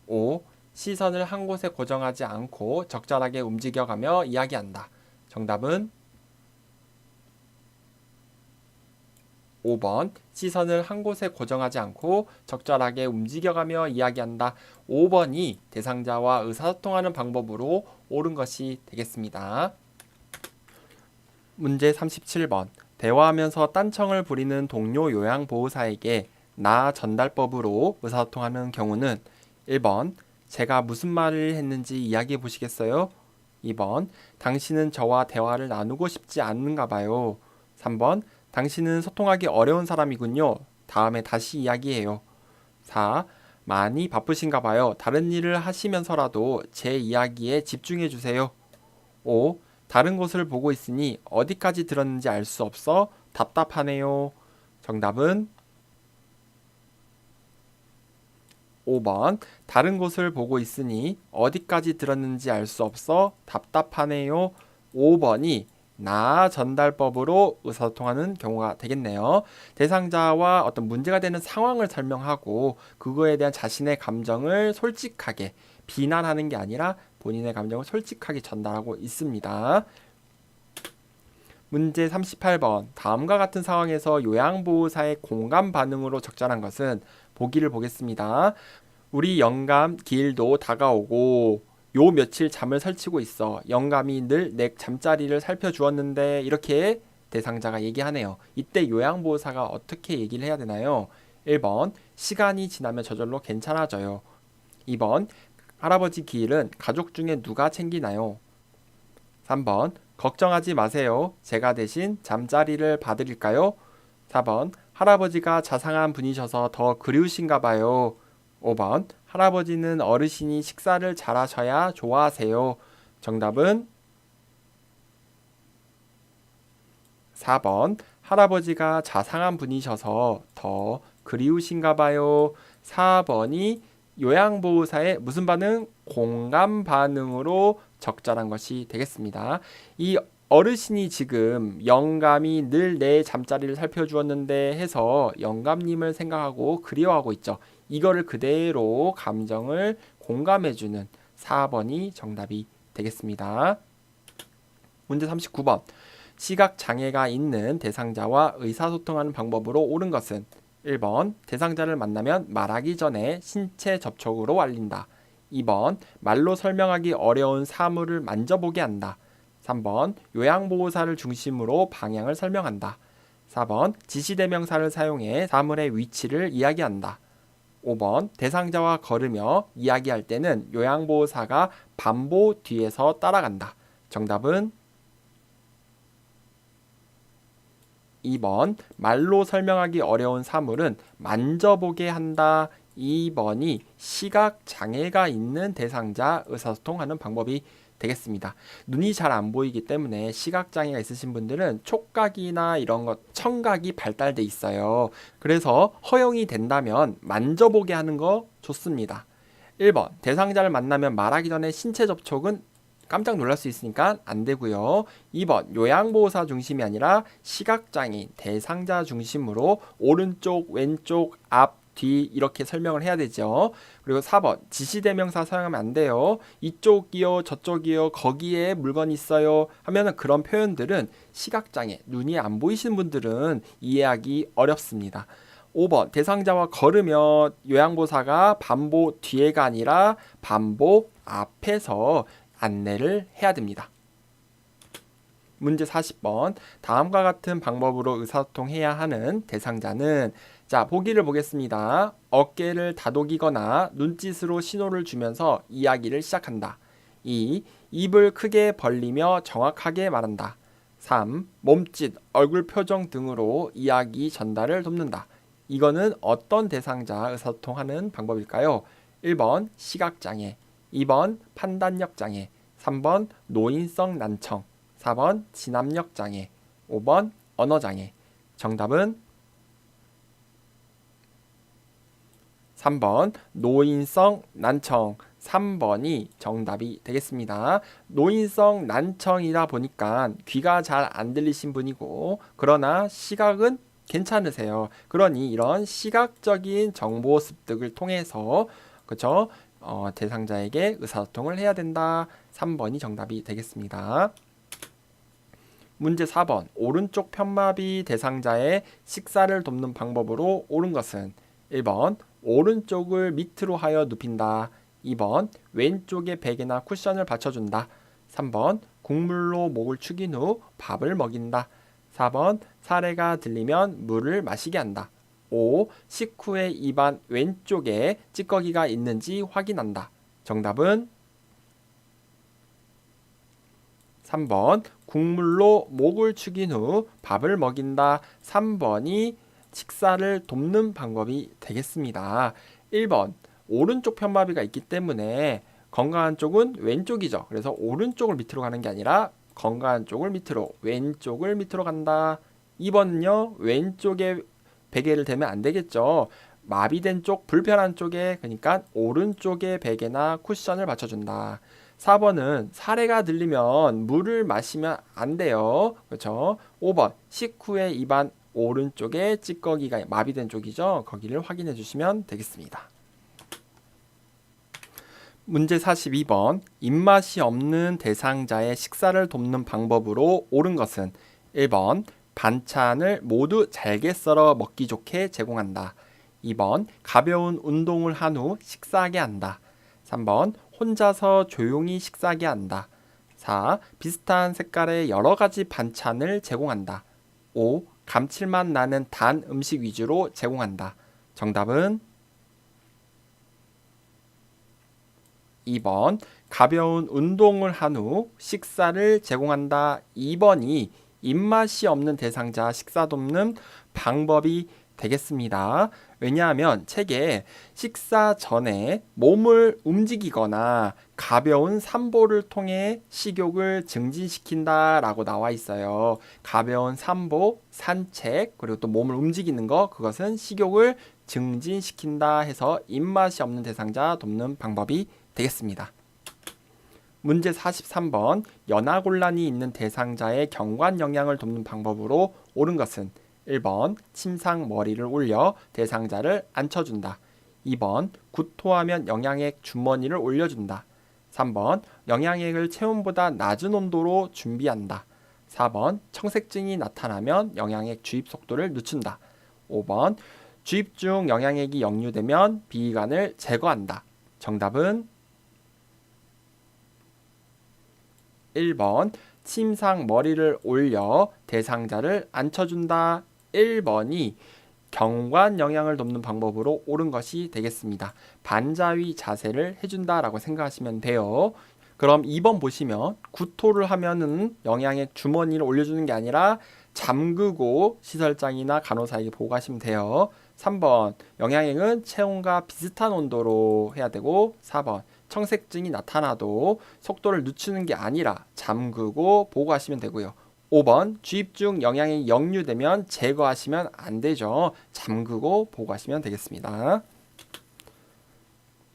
5. 시선을 한 곳에 고정하지 않고 적절하게 움직여가며 이야기한다. 정답은 5번 시선을 한 곳에 고정하지 않고 적절하게 움직여가며 이야기한다. 5번이 대상자와 의사소통하는 방법으로 옳은 것이 되겠습니다. 문제 37번 대화하면서 딴청을 부리는 동료 요양보호사에게 나 전달법으로 의사소통하는 경우는 1번 제가 무슨 말을 했는지 이야기해 보시겠어요? 2번 당신은 저와 대화를 나누고 싶지 않는가 봐요. 3번 당신은 소통하기 어려운 사람이군요. 다음에 다시 이야기해요. 4. 많이 바쁘신가 봐요. 다른 일을 하시면서라도 제 이야기에 집중해 주세요. 5. 다른 곳을 보고 있으니 어디까지 들었는지 알 수 없어 답답하네요. 정답은 5번 다른 곳을 보고 있으니 어디까지 들었는지 알 수 없어 답답하네요. 5번이 나 전달법으로 의사소통하는 경우가 되겠네요. 대상자와 어떤 문제가 되는 상황을 설명하고 그거에 대한 자신의 감정을 솔직하게 비난하는 게 아니라 본인의 감정을 솔직하게 전달하고 있습니다. 문제 38번 다음과 같은 상황에서 요양보호사의 공감 반응으로 적절한 것은 보기를 보겠습니다. 우리 영감 기일도 다가오고 요 며칠 잠을 설치고 있어. 영감이 늘 내 잠자리를 살펴주었는데 이렇게 대상자가 얘기하네요. 이때 요양보호사가 어떻게 얘기를 해야 되나요? 1번 시간이 지나면 저절로 괜찮아져요. 2번 할아버지 기일은 가족 중에 누가 챙기나요? 3번 걱정하지 마세요. 제가 대신 잠자리를 봐드릴까요? 4번 할아버지가 자상한 분이셔서 더 그리우신가 봐요. 5번 할아버지는 어르신이 식사를 잘하셔야 좋아하세요. 정답은 4번 할아버지가 자상한 분이셔서 더 그리우신가 봐요. 4번이 요양보호사의 무슨 반응? 공감 반응으로 적절한 것이 되겠습니다. 이 어르신이 지금 영감이 늘 내 잠자리를 살펴주었는데 해서 영감님을 생각하고 그리워하고 있죠. 이거를 그대로 감정을 공감해주는 4번이 정답이 되겠습니다. 문제 39번 시각장애가 있는 대상자와 의사소통하는 방법으로 옳은 것은 1번 대상자를 만나면 말하기 전에 신체 접촉으로 알린다. 2번 말로 설명하기 어려운 사물을 만져보게 한다. 3번 요양보호사를 중심으로 방향을 설명한다. 4번 지시대명사를 사용해 사물의 위치를 이야기한다. 5번 대상자와 걸으며 이야기할 때는 요양보호사가 반보 뒤에서 따라간다. 정답은 2번 말로 설명하기 어려운 사물은 만져보게 한다. 2번이 시각장애가 있는 대상자 의사소통하는 방법이 되겠습니다. 눈이 잘 안 보이기 때문에 시각장애가 있으신 분들은 촉각이나 이런 것, 청각이 발달돼 있어요. 그래서 허용이 된다면 만져보게 하는 거 좋습니다. 1번 대상자를 만나면 말하기 전에 신체 접촉은 깜짝 놀랄 수 있으니까 안 되고요. 2번 요양보호사 중심이 아니라 시각장애인 대상자 중심으로 오른쪽, 왼쪽, 앞, 뒤 이렇게 설명을 해야 되죠. 그리고 4번 지시대명사 사용하면 안 돼요. 이쪽이요, 저쪽이요, 거기에 물건이 있어요 하면은 그런 표현들은 시각장애, 눈이 안 보이시는 분들은 이해하기 어렵습니다. 5번 대상자와 걸으며 요양보호사가 반보 뒤에가 아니라 반보 앞에서 안내를 해야 됩니다. 문제 40번 다음과 같은 방법으로 의사소통해야 하는 대상자는 자 보기를 보겠습니다. 어깨를 다독이거나 눈짓으로 신호를 주면서 이야기를 시작한다. 2. 입을 크게 벌리며 정확하게 말한다. 3. 몸짓, 얼굴 표정 등으로 이야기 전달을 돕는다. 이거는 어떤 대상자 의사소통하는 방법일까요? 1번 시각장애, 2번 판단력 장애, 3번 노인성 난청, 4번 진압력 장애, 5번 언어 장애. 정답은 3번 노인성 난청. 3번이 정답이 되겠습니다. 노인성 난청이다 보니까 귀가 잘 안 들리신 분이고 그러나 시각은 괜찮으세요. 그러니 이런 시각적인 정보 습득을 통해서 그렇죠? 대상자에게 의사소통을 해야 된다. 3번이 정답이 되겠습니다. 문제 4번 오른쪽 편마비 대상자의 식사를 돕는 방법으로 옳은 것은 1번 오른쪽을 밑으로 하여 눕힌다. 2번 왼쪽에 베개나 쿠션을 받쳐준다. 3번 국물로 목을 축인 후 밥을 먹인다. 4번 사례가 들리면 물을 마시게 한다. 5. 식후에 입안 왼쪽에 찌꺼기가 있는지 확인한다. 정답은 3번 국물로 목을 축인 후 밥을 먹인다. 3번이 식사를 돕는 방법이 되겠습니다. 1번 오른쪽 편마비가 있기 때문에 건강한 쪽은 왼쪽이죠. 그래서 오른쪽을 밑으로 가는 게 아니라 건강한 쪽을 밑으로 왼쪽을 밑으로 간다. 2번은요 왼쪽에 베개를 대면 안 되겠죠. 마비된 쪽 불편한 쪽에 그러니까 오른쪽에 베개나 쿠션을 받쳐준다. 4번은 사례가 들리면 물을 마시면 안 돼요. 그렇죠? 5번 식후에 입안 오른쪽에 찌꺼기가 마비된 쪽이죠. 거기를 확인해 주시면 되겠습니다. 문제 42번 입맛이 없는 대상자의 식사를 돕는 방법으로 옳은 것은 1번 반찬을 모두 잘게 썰어 먹기 좋게 제공한다. 2번 가벼운 운동을 한 후 식사하게 한다. 3번 혼자서 조용히 식사하게 한다. 4. 비슷한 색깔의 여러 가지 반찬을 제공한다. 5. 감칠맛 나는 단 음식 위주로 제공한다. 정답은 2번 가벼운 운동을 한 후 식사를 제공한다. 2번이 입맛이 없는 대상자 식사 돕는 방법이 되겠습니다. 왜냐하면 책에 식사 전에 몸을 움직이거나 가벼운 산보를 통해 식욕을 증진시킨다 라고 나와 있어요. 가벼운 산보, 산책, 그리고 또 몸을 움직이는 거 그것은 식욕을 증진시킨다 해서 입맛이 없는 대상자 돕는 방법이 되겠습니다. 문제 43번 연하곤란이 있는 대상자의 경관 영양을 돕는 방법으로 옳은 것은 1번 침상 머리를 올려 대상자를 앉혀준다. 2번 구토하면 영양액 주머니를 올려준다. 3번 영양액을 체온보다 낮은 온도로 준비한다. 4번 청색증이 나타나면 영양액 주입 속도를 늦춘다. 5번 주입 중 영양액이 역류되면 비위관을 제거한다. 정답은 1번 침상 머리를 올려 대상자를 앉혀준다. 1번이 경관 영양을 돕는 방법으로 옳은 것이 되겠습니다. 반자위 자세를 해준다라고 생각하시면 돼요. 그럼 2번 보시면 구토를 하면은 영양액 주머니를 올려주는 게 아니라 잠그고 시설장이나 간호사에게 보고하시면 돼요. 3번 영양액은 체온과 비슷한 온도로 해야 되고 4번 청색증이 나타나도 속도를 늦추는 게 아니라 잠그고 보고하시면 되고요. 5번 주입 중 영양액이 역류되면 제거하시면 안 되죠. 잠그고 보고하시면 되겠습니다.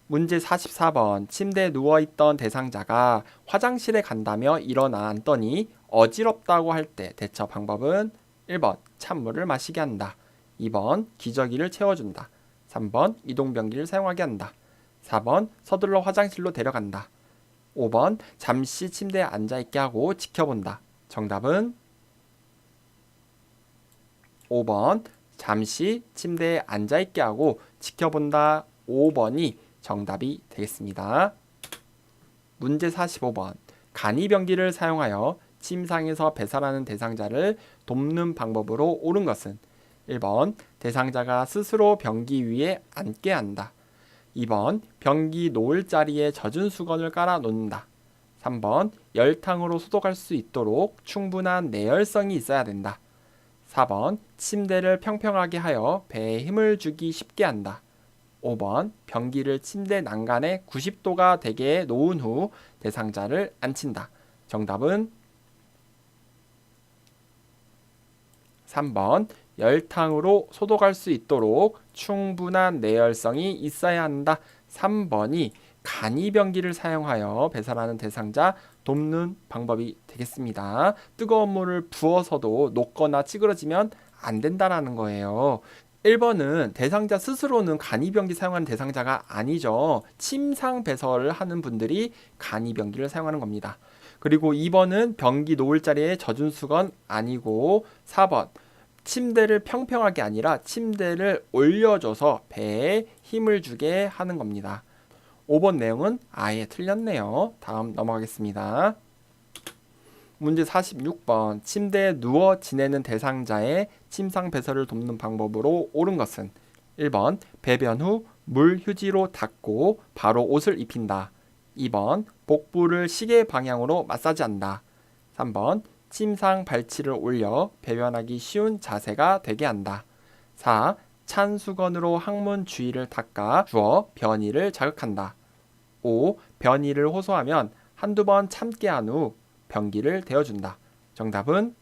문제 44번. 침대에 누워있던 대상자가 화장실에 간다며 일어나 앉더니 어지럽다고 할 때 대처 방법은 1번 찬물을 마시게 한다. 2번 기저귀를 채워준다. 3번 이동변기를 사용하게 한다. 4번 서둘러 화장실로 데려간다. 5번 잠시 침대에 앉아있게 하고 지켜본다. 정답은 5번 잠시 침대에 앉아있게 하고 지켜본다. 5번이 정답이 되겠습니다. 문제 45번. 간이병기를 사용하여 침상에서 배설하는 대상자를 돕는 방법으로 옳은 것은 1번 대상자가 스스로 변기 위에 앉게 한다. 2번 변기 놓을 자리에 젖은 수건을 깔아 놓는다. 3번 열탕으로 소독할 수 있도록 충분한 내열성이 있어야 된다. 4번 침대를 평평하게 하여 배에 힘을 주기 쉽게 한다. 5번 변기를 침대 난간에 90도가 되게 놓은 후 대상자를 앉힌다. 정답은 3번 열탕으로 소독할 수 있도록 충분한 내열성이 있어야 한다. 3번이 간이병기를 사용하여 배설하는 대상자 돕는 방법이 되겠습니다. 뜨거운 물을 부어서도 녹거나 찌그러지면 안 된다라는 거예요. 1번은 대상자 스스로는 간이병기 사용하는 대상자가 아니죠. 침상 배설을 하는 분들이 간이병기를 사용하는 겁니다. 그리고 2번은 변기 놓을 자리에 젖은 수건 아니고 4번 침대를 평평하게 아니라 침대를 올려줘서 배에 힘을 주게 하는 겁니다. 5번 내용은 아예 틀렸네요. 다음 넘어가겠습니다. 문제 46번. 침대에 누워 지내는 대상자의 침상 배설을 돕는 방법으로 옳은 것은 1번 배변 후 물 휴지로 닦고 바로 옷을 입힌다. 2번 복부를 시계 방향으로 마사지한다. 3번 침상 발치를 올려 배변하기 쉬운 자세가 되게 한다. 4. 찬 수건으로 항문 주위를 닦아 주어 변이를 자극한다. 5. 변이를 호소하면 한두 번 참게 한 후 변기를 데워준다. 정답은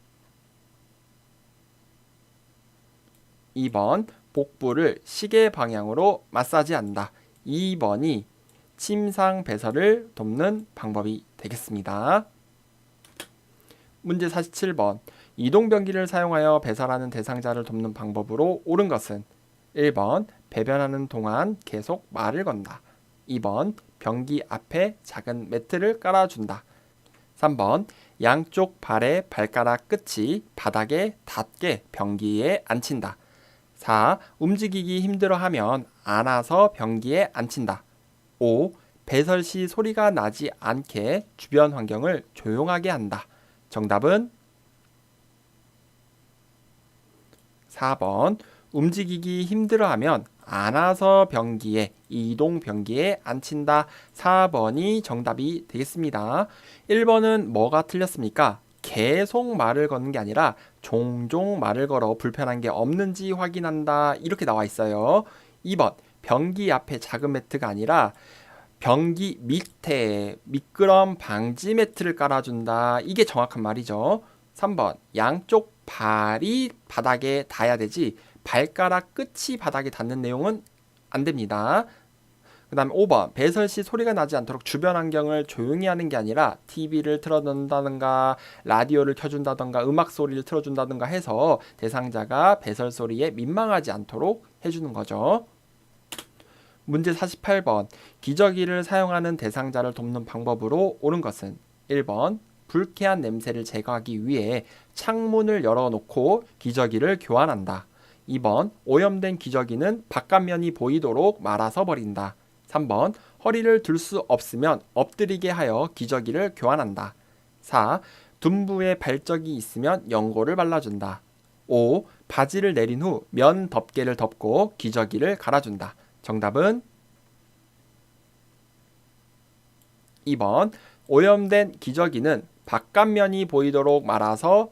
2번 복부를 시계 방향으로 마사지한다. 2번이 침상 배설을 돕는 방법이 되겠습니다. 문제 47번. 이동변기를 사용하여 배설하는 대상자를 돕는 방법으로 옳은 것은 1번 배변하는 동안 계속 말을 건다. 2번 변기 앞에 작은 매트를 깔아준다. 3번 양쪽 발의 발가락 끝이 바닥에 닿게 변기에 앉힌다. 4. 움직이기 힘들어하면 안아서 변기에 앉힌다. 5. 배설 시 소리가 나지 않게 주변 환경을 조용하게 한다. 정답은 4번 움직이기 힘들어하면 안아서 변기에 이동 변기에 앉힌다. 4번이 정답이 되겠습니다. 1번은 뭐가 틀렸습니까? 계속 말을 거는 게 아니라 종종 말을 걸어 불편한 게 없는지 확인한다. 이렇게 나와 있어요. 2번 변기 앞에 작은 매트가 아니라 변기 밑에 미끄럼 방지 매트를 깔아준다. 이게 정확한 말이죠. 3번 양쪽 발이 바닥에 닿아야 되지 발가락 끝이 바닥에 닿는 내용은 안 됩니다. 그 다음에 5번 배설 시 소리가 나지 않도록 주변 환경을 조용히 하는 게 아니라 TV를 틀어놓는다든가 라디오를 켜준다든가 음악 소리를 틀어준다든가 해서 대상자가 배설 소리에 민망하지 않도록 해주는 거죠. 문제 48번. 기저귀를 사용하는 대상자를 돕는 방법으로 옳은 것은 1번 불쾌한 냄새를 제거하기 위해 창문을 열어놓고 기저귀를 교환한다. 2번 오염된 기저귀는 바깥면이 보이도록 말아서 버린다. 3번 허리를 들 수 없으면 엎드리게 하여 기저귀를 교환한다. 4. 둔부에 발적이 있으면 연고를 발라준다. 5. 바지를 내린 후 면 덮개를 덮고 기저귀를 갈아준다. 정답은 2번 오염된 기저귀는 바깥면이 보이도록 말아서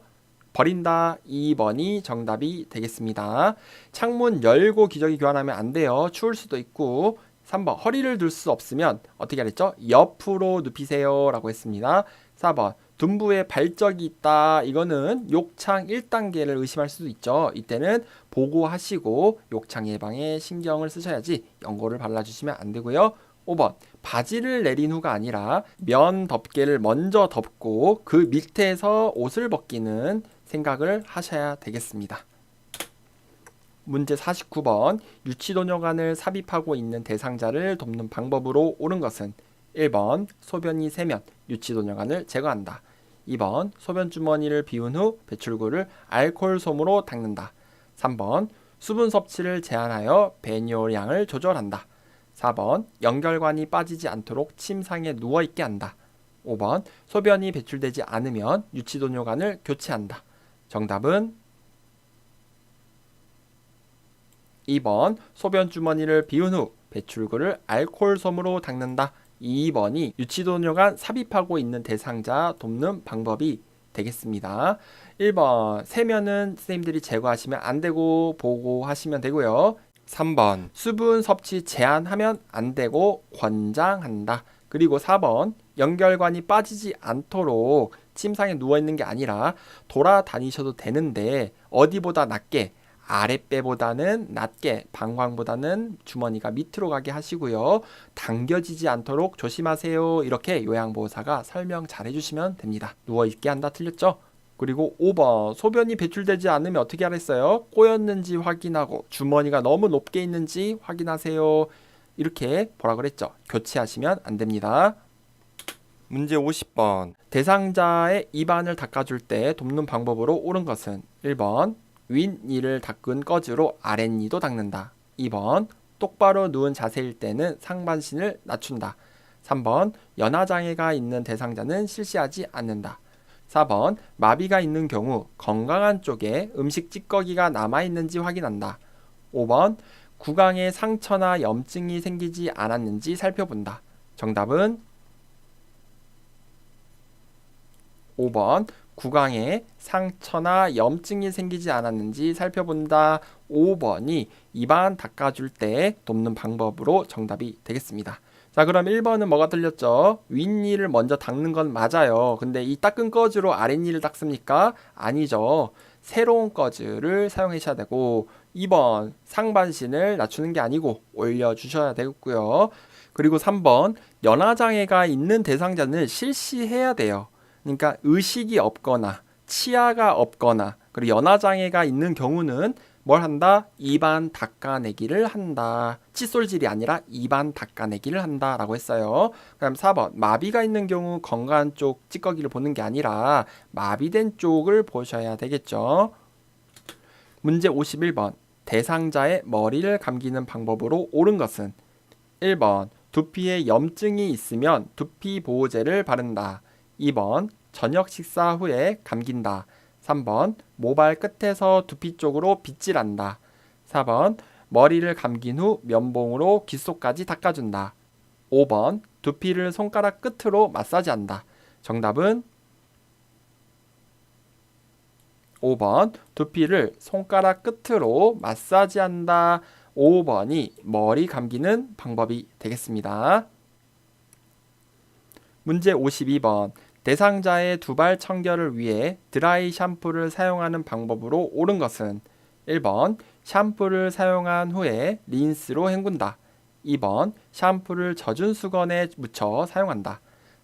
버린다. 2번이 정답이 되겠습니다. 창문 열고 기저귀 교환하면 안 돼요. 추울 수도 있고. 3번 허리를 들 수 없으면 어떻게 하랬죠? 옆으로 눕히세요 라고 했습니다. 4번 둔부에 발적이 있다. 이거는 욕창 1단계를 의심할 수도 있죠. 이때는 보고하시고 욕창 예방에 신경을 쓰셔야지 연고를 발라주시면 안 되고요. 5번 바지를 내린 후가 아니라 면 덮개를 먼저 덮고 그 밑에서 옷을 벗기는 생각을 하셔야 되겠습니다. 문제 49번 유치도뇨관을 삽입하고 있는 대상자를 돕는 방법으로 옳은 것은 1번 소변이 새면 유치도뇨관을 제거한다. 2번 소변주머니를 비운 후 배출구를 알코올솜으로 닦는다. 3번 수분 섭취를 제한하여 배뇨량을 조절한다. 4번 연결관이 빠지지 않도록 침상에 누워있게 한다. 5번 소변이 배출되지 않으면 유치도뇨관을 교체한다. 정답은 2번 소변주머니를 비운 후 배출구를 알코올솜으로 닦는다. 2번이 유치도뇨관 삽입하고 있는 대상자 돕는 방법이 되겠습니다. 1번 세면은 선생님들이 제거하시면 안 되고 보고하시면 되고요. 3번 수분 섭취 제한하면 안 되고 권장한다. 그리고 4번 연결관이 빠지지 않도록 침상에 누워있는 게 아니라 돌아다니셔도 되는데 어디보다 낮게 아랫배보다는 낮게 방광보다는 주머니가 밑으로 가게 하시고요. 당겨지지 않도록 조심하세요. 이렇게 요양보호사가 설명 잘 해주시면 됩니다. 누워있게 한다 틀렸죠? 그리고 5번 소변이 배출되지 않으면 어떻게 하랬어요? 꼬였는지 확인하고 주머니가 너무 높게 있는지 확인하세요. 이렇게 뭐라 그랬죠? 교체하시면 안 됩니다. 문제 50번 대상자의 입안을 닦아줄 때 돕는 방법으로 옳은 것은 1번 윗니를 닦은 꺼즈로 아랫니도 닦는다. 2번 똑바로 누운 자세일 때는 상반신을 낮춘다. 3번 연하장애가 있는 대상자는 실시하지 않는다. 4번 마비가 있는 경우 건강한 쪽에 음식 찌꺼기가 남아있는지 확인한다. 5번 구강에 상처나 염증이 생기지 않았는지 살펴본다. 정답은 5번 구강에 상처나 염증이 생기지 않았는지 살펴본다. 5번이 입안 닦아줄 때 돕는 방법으로 정답이 되겠습니다. 자, 그럼 1번은 뭐가 틀렸죠? 윗니를 먼저 닦는 건 맞아요. 근데 이 닦은 꺼즈로 아랫니를 닦습니까? 아니죠. 새로운 꺼즈를 사용하셔야 되고 2번 상반신을 낮추는 게 아니고 올려주셔야 되겠고요. 그리고 3번 연하장애가 있는 대상자는 실시해야 돼요. 그러니까 의식이 없거나 치아가 없거나 그리고 연하장애가 있는 경우는 뭘 한다? 입안 닦아내기를 한다. 칫솔질이 아니라 입안 닦아내기를 한다 라고 했어요. 그럼 4번 마비가 있는 경우 건강한 쪽 찌꺼기를 보는 게 아니라 마비된 쪽을 보셔야 되겠죠. 문제 51번 대상자의 머리를 감기는 방법으로 옳은 것은 1번 두피에 염증이 있으면 두피 보호제를 바른다. 2번 저녁 식사 후에 감긴다. 3번 모발 끝에서 두피 쪽으로 빗질한다. 4번 머리를 감긴 후 면봉으로 귓속까지 닦아준다. 5번 두피를 손가락 끝으로 마사지한다. 정답은 5번 두피를 손가락 끝으로 마사지한다. 5번이 머리 감기는 방법이 되겠습니다. 문제 52번 대상자의 두발 청결을 위해 드라이 샴푸를 사용하는 방법으로 옳은 것은 1번 샴푸를 사용한 후에 린스로 헹군다. 2번 샴푸를 젖은 수건에 묻혀 사용한다.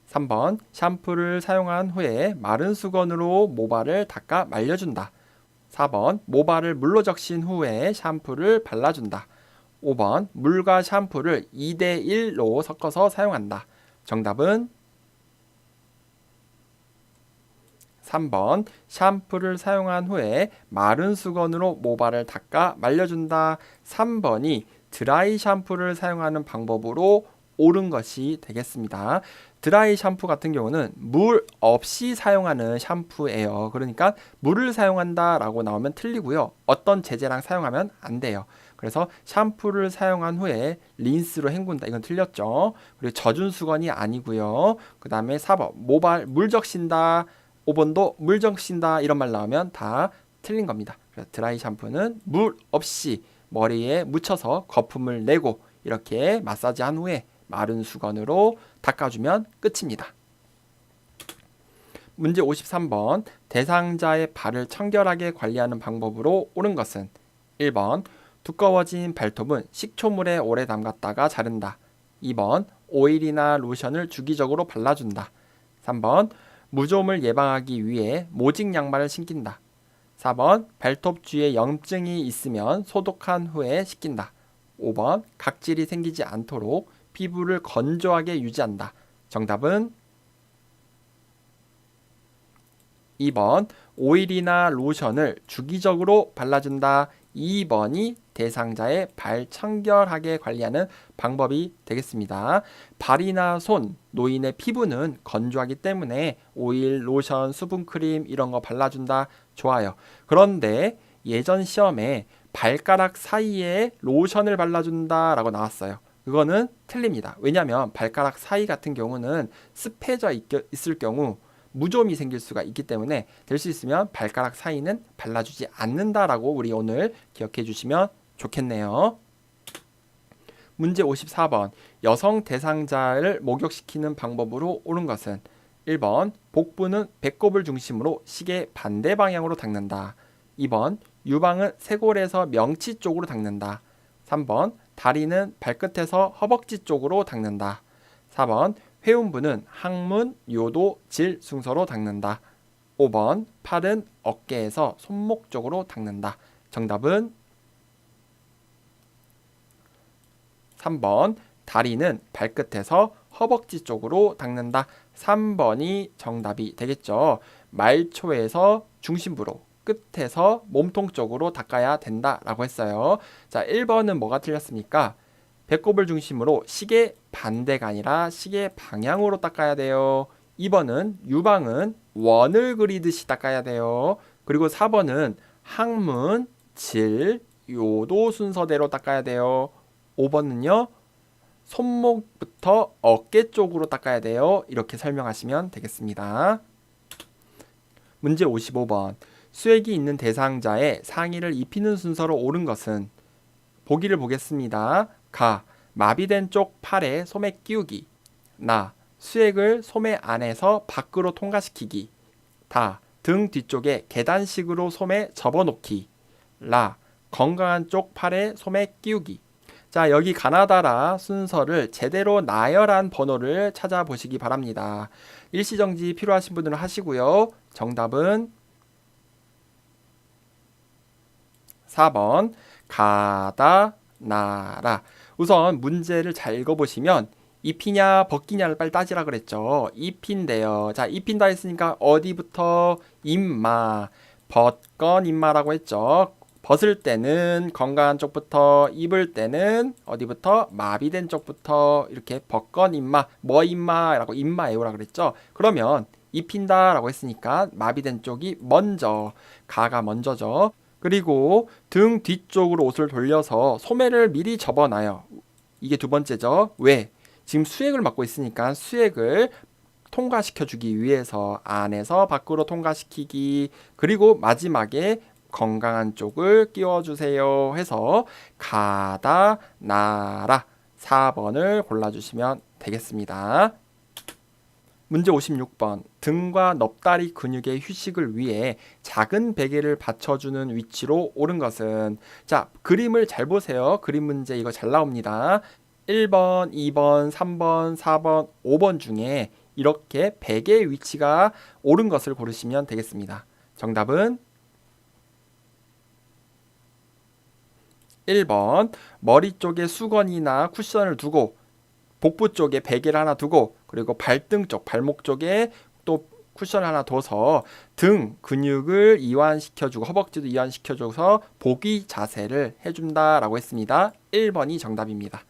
3번 샴푸를 사용한 후에 마른 수건으로 모발을 닦아 말려준다. 4번 모발을 물로 적신 후에 샴푸를 발라준다. 5번 물과 샴푸를 2대1로 섞어서 사용한다. 정답은 3번 샴푸를 사용한 후에 마른 수건으로 모발을 닦아 말려준다. 3번이 드라이 샴푸를 사용하는 방법으로 옳은 것이 되겠습니다. 드라이 샴푸 같은 경우는 물 없이 사용하는 샴푸예요. 그러니까 물을 사용한다 라고 나오면 틀리고요. 어떤 제재랑 사용하면 안 돼요. 그래서 샴푸를 사용한 후에 린스로 헹군다. 이건 틀렸죠. 그리고 젖은 수건이 아니고요. 그 다음에 4번 모발 물 적신다. 5번도 물 적신다 이런 말 나오면 다 틀린 겁니다. 그래서 드라이 샴푸는 물 없이 머리에 묻혀서 거품을 내고 이렇게 마사지한 후에 마른 수건으로 닦아주면 끝입니다. 문제 53번 대상자의 발을 청결하게 관리하는 방법으로 옳은 것은 1번 두꺼워진 발톱은 식초물에 오래 담갔다가 자른다. 2번 오일이나 로션을 주기적으로 발라준다. 3번 무좀을 예방하기 위해 모직 양말을 신긴다. 4번 발톱 주위에 염증이 있으면 소독한 후에 씻긴다. 5번 각질이 생기지 않도록 피부를 건조하게 유지한다. 정답은 2번 오일이나 로션을 주기적으로 발라준다. 2번이 대상자의 발 청결하게 관리하는 방법이 되겠습니다. 발이나 손, 노인의 피부는 건조하기 때문에 오일, 로션, 수분크림 이런 거 발라준다. 좋아요. 그런데 예전 시험에 발가락 사이에 로션을 발라준다 라고 나왔어요. 그거는 틀립니다. 왜냐하면 발가락 사이 같은 경우는 습해져 있을 경우 무좀이 생길 수가 있기 때문에 될 수 있으면 발가락 사이는 발라주지 않는다라고 우리 오늘 기억해 주시면 좋겠네요. 문제 54번 여성 대상자를 목욕시키는 방법으로 옳은 것은 1번 복부는 배꼽을 중심으로 시계 반대 방향으로 닦는다. 2번 유방은 쇄골에서 명치 쪽으로 닦는다. 3번 다리는 발끝에서 허벅지 쪽으로 닦는다. 4번 회음부는 항문, 요도, 질, 순서로 닦는다. 5번 팔은 어깨에서 손목 쪽으로 닦는다. 정답은 3번 다리는 발끝에서 허벅지 쪽으로 닦는다. 3번이 정답이 되겠죠. 말초에서 중심부로 끝에서 몸통 쪽으로 닦아야 된다라고 했어요. 자, 1번은 뭐가 틀렸습니까? 배꼽을 중심으로 시계 반대가 아니라 시계 방향으로 닦아야 돼요. 2번은 유방은 원을 그리듯이 닦아야 돼요. 그리고 4번은 항문, 질, 요도 순서대로 닦아야 돼요. 5번은요. 손목부터 어깨 쪽으로 닦아야 돼요. 이렇게 설명하시면 되겠습니다. 문제 55번 수액이 있는 대상자의 상의를 입히는 순서로 옳은 것은 보기를 보겠습니다. 가. 마비된 쪽 팔에 소매 끼우기. 나. 수액을 소매 안에서 밖으로 통과시키기. 다. 등 뒤쪽에 계단식으로 소매 접어놓기. 라. 건강한 쪽 팔에 소매 끼우기. 자, 여기 가나다라 순서를 제대로 나열한 번호를 찾아보시기 바랍니다. 일시정지 필요하신 분들은 하시고요. 정답은 4번 가다 나라. 우선 문제를 잘 읽어보시면 입히냐 벗기냐를 빨리 따지라 그랬죠. 입힌대요. 자, 입힌다 했으니까 어디부터? 임마. 벗건 임마라고 했죠. 벗을 때는 건강한 쪽부터, 입을 때는 어디부터? 마비된 쪽부터. 이렇게 벗건 임마, 뭐 임마라고 임마에오라 그랬죠. 그러면 입힌다라고 했으니까 마비된 쪽이 먼저, 가가 먼저죠. 그리고 등 뒤쪽으로 옷을 돌려서 소매를 미리 접어놔요. 이게 두 번째죠. 왜? 지금 수액을 맡고 있으니까 수액을 통과시켜주기 위해서 안에서 밖으로 통과시키기. 그리고 마지막에 건강한 쪽을 끼워주세요 해서 가다 나라 4번을 골라주시면 되겠습니다. 문제 56번 등과 넙다리 근육의 휴식을 위해 작은 베개를 받쳐주는 위치로 옳은 것은 자 그림을 잘 보세요. 그림 문제 이거 잘 나옵니다. 1번, 2번, 3번, 4번, 5번 중에 이렇게 베개의 위치가 옳은 것을 고르시면 되겠습니다. 정답은 1번 머리 쪽에 수건이나 쿠션을 두고 복부 쪽에 베개를 하나 두고 그리고 발등 쪽, 발목 쪽에 또 쿠션을 하나 둬서 등 근육을 이완시켜주고 허벅지도 이완시켜줘서 보기 자세를 해준다라고 했습니다. 1번이 정답입니다.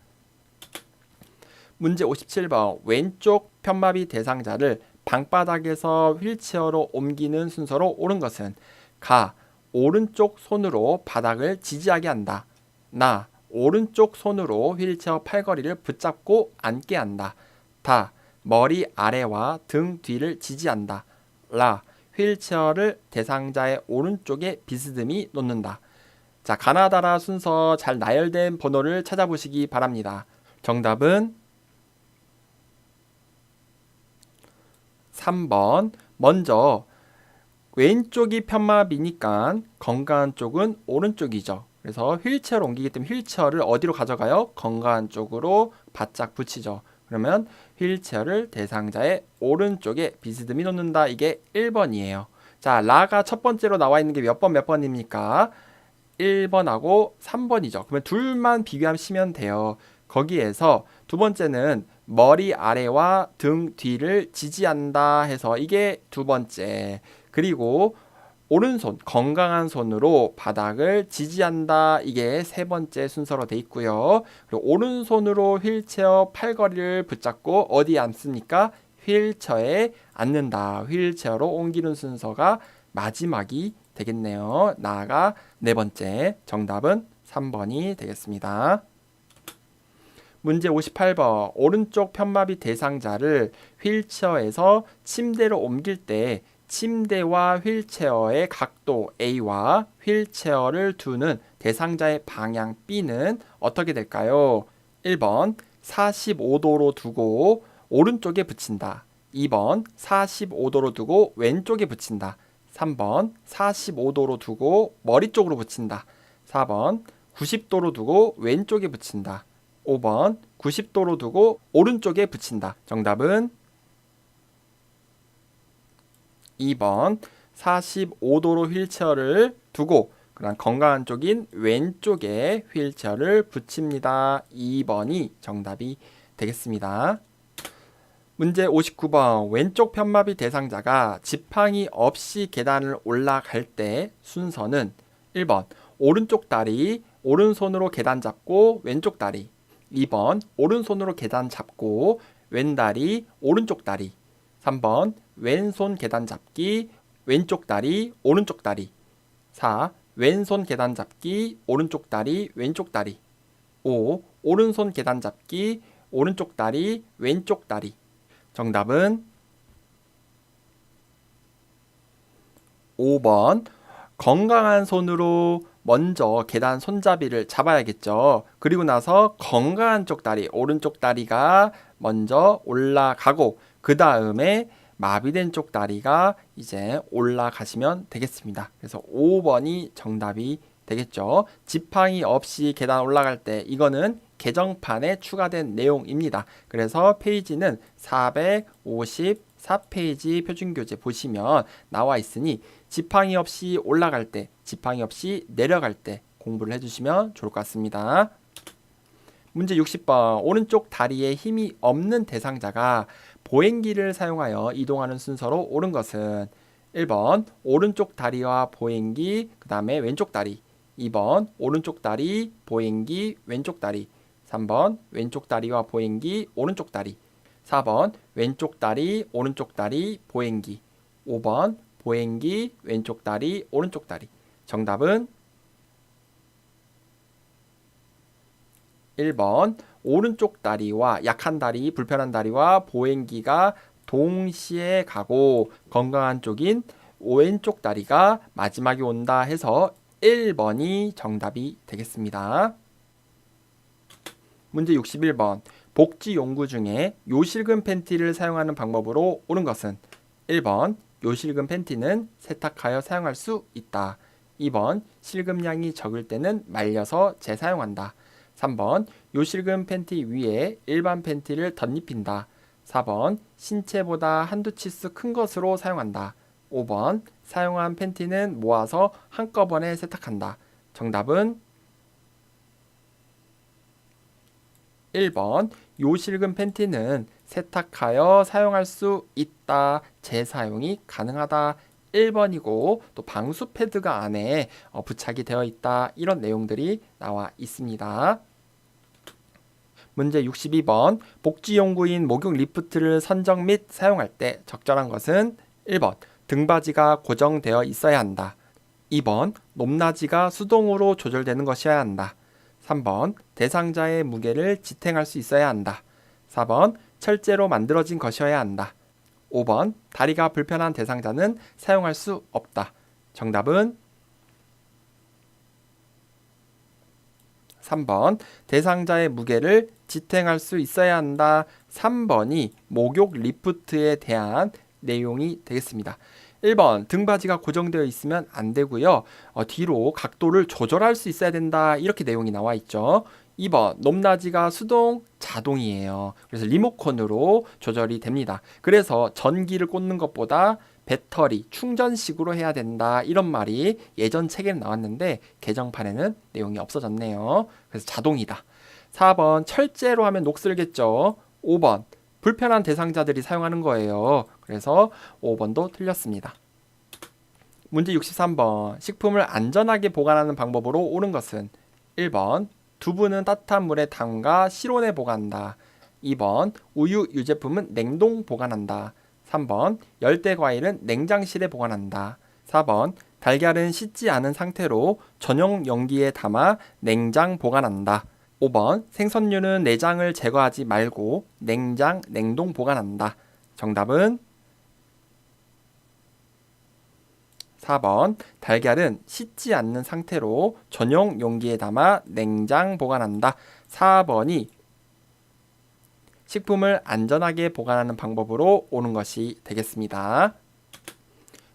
문제 57번 왼쪽 편마비 대상자를 방바닥에서 휠체어로 옮기는 순서로 옳은 것은 가. 오른쪽 손으로 바닥을 지지하게 한다. 나. 오른쪽 손으로 휠체어 팔걸이를 붙잡고 앉게 한다. 다. 머리 아래와 등 뒤를 지지한다. 라. 휠체어를 대상자의 오른쪽에 비스듬히 놓는다. 자, 가나다라 순서 잘 나열된 번호를 찾아보시기 바랍니다. 정답은 3번. 먼저 왼쪽이 편마비니까 건강한 쪽은 오른쪽이죠. 그래서 휠체어로 옮기기 때문에 휠체어를 어디로 가져가요? 건강한 쪽으로 바짝 붙이죠. 그러면 휠체어를 대상자의 오른쪽에 비스듬히 놓는다. 이게 1번이에요. 자, 라가 첫 번째로 나와 있는 게 몇 번입니까? 1번하고 3번이죠. 그러면 둘만 비교하시면 돼요. 거기에서 두 번째는 머리 아래와 등 뒤를 지지한다 해서 이게 두 번째. 그리고 오른손, 건강한 손으로 바닥을 지지한다. 이게 세 번째 순서로 돼 있고요. 그리고 오른손으로 휠체어 팔걸이를 붙잡고 어디에 앉습니까? 휠체어에 앉는다. 휠체어로 옮기는 순서가 마지막이 되겠네요. 나아가 네 번째. 정답은 3번이 되겠습니다. 문제 58번. 오른쪽 편마비 대상자를 휠체어에서 침대로 옮길 때 침대와 휠체어의 각도 A와 휠체어를 두는 대상자의 방향 B는 어떻게 될까요? 1번 45도로 두고 오른쪽에 붙인다. 2번 45도로 두고 왼쪽에 붙인다. 3번 45도로 두고 머리 쪽으로 붙인다. 4번 90도로 두고 왼쪽에 붙인다. 5번 90도로 두고 오른쪽에 붙인다. 정답은 2번 45도로 휠체어를 두고 그다음 건강한 쪽인 왼쪽에 휠체어를 붙입니다. 2번이 정답이 되겠습니다. 문제 59번. 왼쪽 편마비 대상자가 지팡이 없이 계단을 올라갈 때 순서는 1번 오른쪽 다리 오른손으로 계단 잡고 왼쪽 다리. 2번 오른손으로 계단 잡고 왼다리 오른쪽 다리. 3번 왼손 계단 잡기 왼쪽 다리 오른쪽 다리. 4. 왼손 계단 잡기 오른쪽 다리 왼쪽 다리. 5. 오른손 계단 잡기 오른쪽 다리 왼쪽 다리. 정답은 5번 건강한 손으로 먼저 계단 손잡이를 잡아야겠죠. 그리고 나서 건강한 쪽 다리 오른쪽 다리가 먼저 올라가고 그 다음에 마비된 쪽 다리가 이제 올라가시면 되겠습니다. 그래서 5번이 정답이 되겠죠. 지팡이 없이 계단 올라갈 때 이거는 개정판에 추가된 내용입니다. 그래서 페이지는 454페이지 표준교재 보시면 나와 있으니 지팡이 없이 올라갈 때, 지팡이 없이 내려갈 때 공부를 해주시면 좋을 것 같습니다. 문제 60번. 오른쪽 다리에 힘이 없는 대상자가 보행기를 사용하여 이동하는 순서로 옳은 것은 1번 오른쪽 다리와 보행기 그 다음에 왼쪽 다리. 2번 오른쪽 다리 보행기 왼쪽 다리. 3번 왼쪽 다리와 보행기 오른쪽 다리. 4번 왼쪽 다리 오른쪽 다리 보행기. 5번 보행기 왼쪽 다리 오른쪽 다리. 정답은 1번 오른쪽 다리와 약한 다리 불편한 다리와 보행기가 동시에 가고 건강한 쪽인 왼쪽 다리가 마지막에 온다 해서 1번이 정답이 되겠습니다. 문제 61번. 복지 용구 중에 요실금 팬티를 사용하는 방법으로 옳은 것은 1번 요실금 팬티는 세탁하여 사용할 수 있다. 2번 실금량이 적을 때는 말려서 재사용한다. 3번 요실금 팬티 위에 일반 팬티를 덧입힌다. 4번 신체보다 한두 치수 큰 것으로 사용한다. 5번 사용한 팬티는 모아서 한꺼번에 세탁한다. 정답은 1번 요실금 팬티는 세탁하여 사용할 수 있다. 재사용이 가능하다. 1번이고 또 방수 패드가 안에 부착이 되어 있다. 이런 내용들이 나와 있습니다. 문제 62번. 복지용구인 목욕 리프트를 선정 및 사용할 때 적절한 것은 1번 등받이가 고정되어 있어야 한다. 2번 높낮이가 수동으로 조절되는 것이어야 한다. 3번 대상자의 무게를 지탱할 수 있어야 한다. 4번 철제로 만들어진 것이어야 한다. 5번 다리가 불편한 대상자는 사용할 수 없다. 정답은 3번 대상자의 무게를 지탱할 수 있어야 한다. 3번이 목욕 리프트에 대한 내용이 되겠습니다. 1번 등받이가 고정되어 있으면 안 되고요. 뒤로 각도를 조절할 수 있어야 된다. 이렇게 내용이 나와 있죠. 2번 높낮이가 수동, 자동이에요. 그래서 리모컨으로 조절이 됩니다. 그래서 전기를 꽂는 것보다 배터리, 충전식으로 해야 된다. 이런 말이 예전 책에는 나왔는데 개정판에는 내용이 없어졌네요. 그래서 자동이다. 4번 철제로 하면 녹슬겠죠. 5번 불편한 대상자들이 사용하는 거예요. 그래서 5번도 틀렸습니다. 문제 63번 식품을 안전하게 보관하는 방법으로 옳은 것은 1번 두부는 따뜻한 물에 담가 실온에 보관한다. 2번 우유, 유제품은 냉동 보관한다. 3번 열대 과일은 냉장실에 보관한다. 4번 달걀은 씻지 않은 상태로 전용 용기에 담아 냉장 보관한다. 5번 생선류는 내장을 제거하지 말고 냉장, 냉동 보관한다. 정답은 4번 달걀은 씻지 않는 상태로 전용 용기에 담아 냉장 보관한다. 4번이 식품을 안전하게 보관하는 방법으로 옳은 것이 되겠습니다.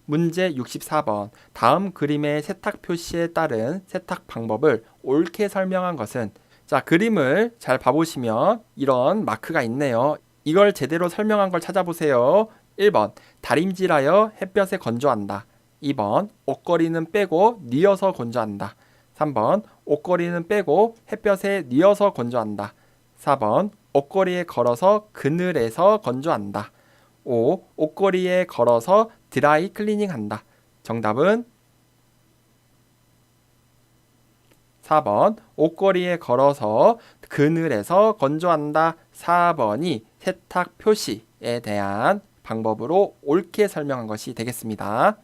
문제 64번 다음 그림의 세탁 표시에 따른 세탁 방법을 옳게 설명한 것은 자, 그림을 잘 봐보시면 이런 마크가 있네요. 이걸 제대로 설명한 걸 찾아보세요. 1번 다림질하여 햇볕에 건조한다. 2번 옷걸이는 빼고 뉘어서 건조한다. 3번 옷걸이는 빼고 햇볕에 뉘어서 건조한다. 4번 옷걸이에 걸어서 그늘에서 건조한다. 5. 옷걸이에 걸어서 드라이 클리닝한다. 정답은 4번 옷걸이에 걸어서 그늘에서 건조한다. 4번이 세탁 표시에 대한 방법으로 옳게 설명한 것이 되겠습니다.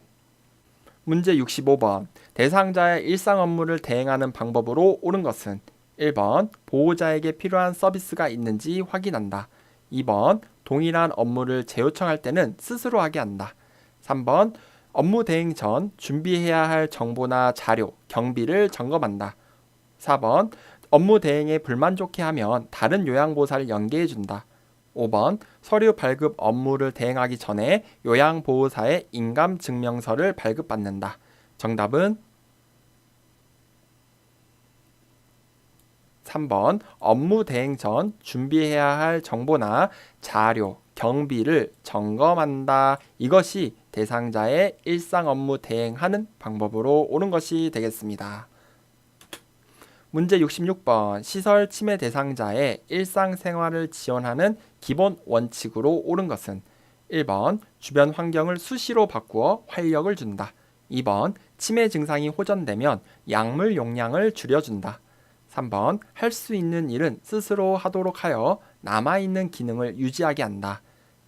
문제 65번 대상자의 일상 업무를 대행하는 방법으로 옳은 것은 1번 보호자에게 필요한 서비스가 있는지 확인한다. 2번 동일한 업무를 재요청할 때는 스스로 하게 한다. 3번 업무 대행 전 준비해야 할 정보나 자료, 경비를 점검한다. 4번 업무 대행에 불만족해 하면 다른 요양보호사를 연계해 준다. 5번 서류 발급 업무를 대행하기 전에 요양보호사의 인감증명서를 발급받는다. 정답은 3번 업무 대행 전 준비해야 할 정보나 자료, 경비를 점검한다. 이것이 대상자의 일상 업무 대행하는 방법으로 옳은 것이 되겠습니다. 문제 66번 시설 침해 대상자의 일상생활을 지원하는 기본 원칙으로 옳은 것은 1번 주변 환경을 수시로 바꾸어 활력을 준다. 2번 치매 증상이 호전되면 약물 용량을 줄여준다. 3번 할 수 있는 일은 스스로 하도록 하여 남아있는 기능을 유지하게 한다.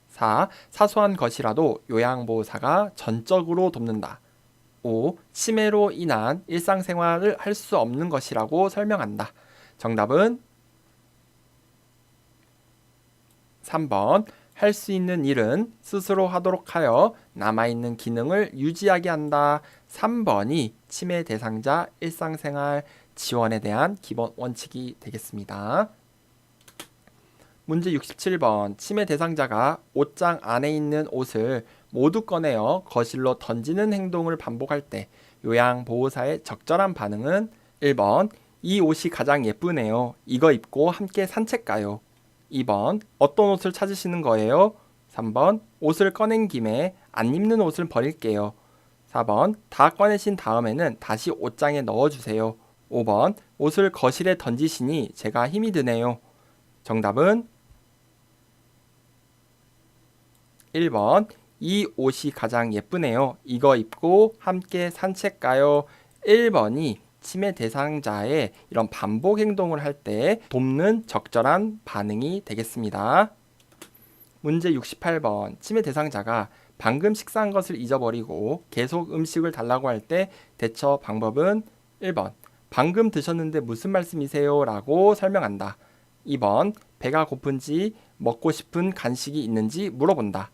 4. 사소한 것이라도 요양보호사가 전적으로 돕는다. 5. 치매로 인한 일상생활을 할 수 없는 것이라고 설명한다. 정답은 3번 할 수 있는 일은 스스로 하도록 하여 남아있는 기능을 유지하게 한다. 3번이 치매 대상자 일상생활 지원에 대한 기본 원칙이 되겠습니다. 문제 67번 치매 대상자가 옷장 안에 있는 옷을 모두 꺼내어 거실로 던지는 행동을 반복할 때 요양보호사의 적절한 반응은 1번 이 옷이 가장 예쁘네요. 이거 입고 함께 산책 가요. 2번 어떤 옷을 찾으시는 거예요? 3번 옷을 꺼낸 김에 안 입는 옷을 버릴게요. 4번 다 꺼내신 다음에는 다시 옷장에 넣어주세요. 5번 옷을 거실에 던지시니 제가 힘이 드네요. 정답은 1번 이 옷이 가장 예쁘네요. 이거 입고 함께 산책 가요. 1번이 치매 대상자의 이런 반복 행동을 할 때 돕는 적절한 반응이 되겠습니다. 문제 68번 치매 대상자가 방금 식사한 것을 잊어버리고 계속 음식을 달라고 할 때 대처 방법은 1번 방금 드셨는데 무슨 말씀이세요? 라고 설명한다. 2번 배가 고픈지 먹고 싶은 간식이 있는지 물어본다.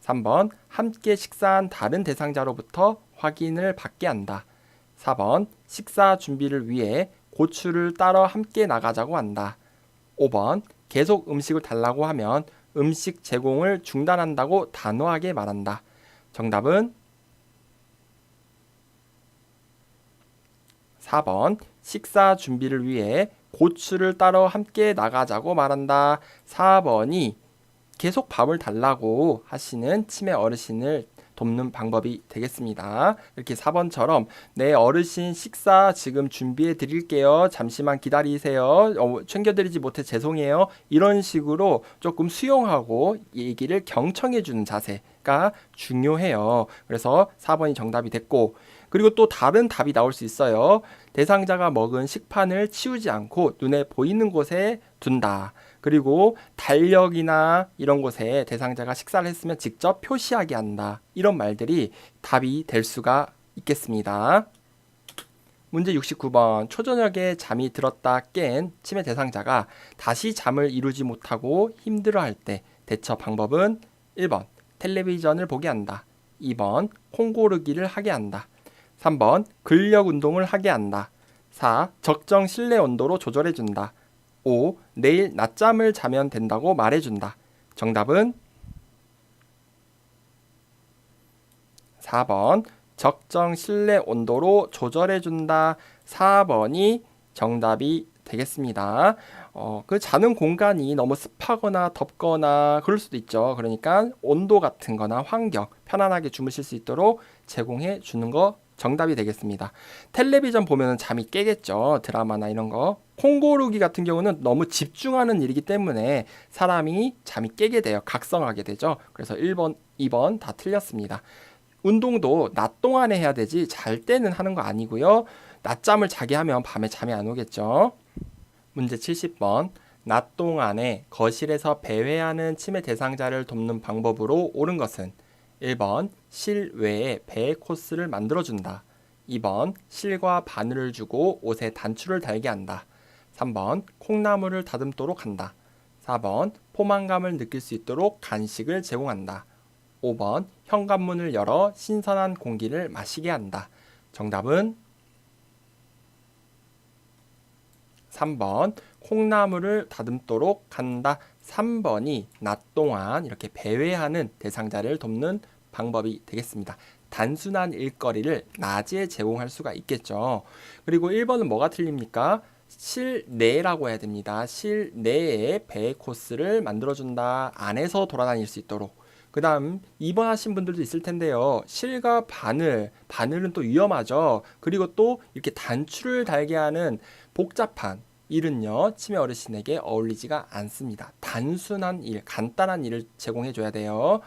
3번 함께 식사한 다른 대상자로부터 확인을 받게 한다. 4번 식사 준비를 위해 고추를 따러 함께 나가자고 한다. 5번 계속 음식을 달라고 하면 음식 제공을 중단한다고 단호하게 말한다. 정답은 4번 식사 준비를 위해 고추를 따러 함께 나가자고 말한다. 4번이 계속 밥을 달라고 하시는 치매 어르신을 돕는 방법이 되겠습니다. 이렇게 4번처럼 네 어르신 식사 지금 준비해 드릴게요. 잠시만 기다리세요. 챙겨드리지 못해 죄송해요. 이런 식으로 조금 수용하고 얘기를 경청해 주는 자세가 중요해요. 그래서 4번이 정답이 됐고, 그리고 또 다른 답이 나올 수 있어요. 대상자가 먹은 식판을 치우지 않고 눈에 보이는 곳에 둔다. 그리고 달력이나 이런 곳에 대상자가 식사를 했으면 직접 표시하게 한다. 이런 말들이 답이 될 수가 있겠습니다. 문제 69번. 초저녁에 잠이 들었다 깬 치매 대상자가 다시 잠을 이루지 못하고 힘들어할 때 대처 방법은 1번 텔레비전을 보게 한다. 2번 콩 고르기를 하게 한다. 3번 근력 운동을 하게 한다. 4. 적정 실내 온도로 조절해 준다. 5. 내일 낮잠을 자면 된다고 말해준다. 정답은 4번 적정 실내 온도로 조절해 준다. 4번이 정답이 되겠습니다. 그 자는 공간이 너무 습하거나 덥거나 그럴 수도 있죠. 그러니까 온도 같은 거나 환경 편안하게 주무실 수 있도록 제공해 주는 거 정답이 되겠습니다. 텔레비전 보면 잠이 깨겠죠. 드라마나 이런 거. 콩 고르기 같은 경우는 너무 집중하는 일이기 때문에 사람이 잠이 깨게 돼요. 각성하게 되죠. 그래서 1번, 2번 다 틀렸습니다. 운동도 낮 동안에 해야 되지 잘 때는 하는 거 아니고요. 낮잠을 자게 하면 밤에 잠이 안 오겠죠. 문제 70번. 낮 동안에 거실에서 배회하는 치매 대상자를 돕는 방법으로 옳은 것은 1번 실외에 배 코스를 만들어준다. 2번 실과 바늘을 주고 옷에 단추를 달게 한다. 3번 콩나물을 다듬도록 한다. 4번 포만감을 느낄 수 있도록 간식을 제공한다. 5번 현관문을 열어 신선한 공기를 마시게 한다. 정답은 3번 콩나물을 다듬도록 한다. 3번이 낮 동안 이렇게 배회하는 대상자를 돕는 방법이 되겠습니다. 단순한 일거리를 낮에 제공할 수가 있겠죠. 그리고 1번은 뭐가 틀립니까? 실내라고 해야 됩니다. 실내에 배 코스를 만들어준다. 안에서 돌아다닐 수 있도록. 그 다음 2번 하신 분들도 있을 텐데요. 실과 바늘은 또 위험하죠. 그리고 또 이렇게 단추를 달게 하는 복잡한 일은요, 치매 어르신에게 어울리지가 않습니다. 단순한 일, 간단한 일을 제공해 줘야 돼요.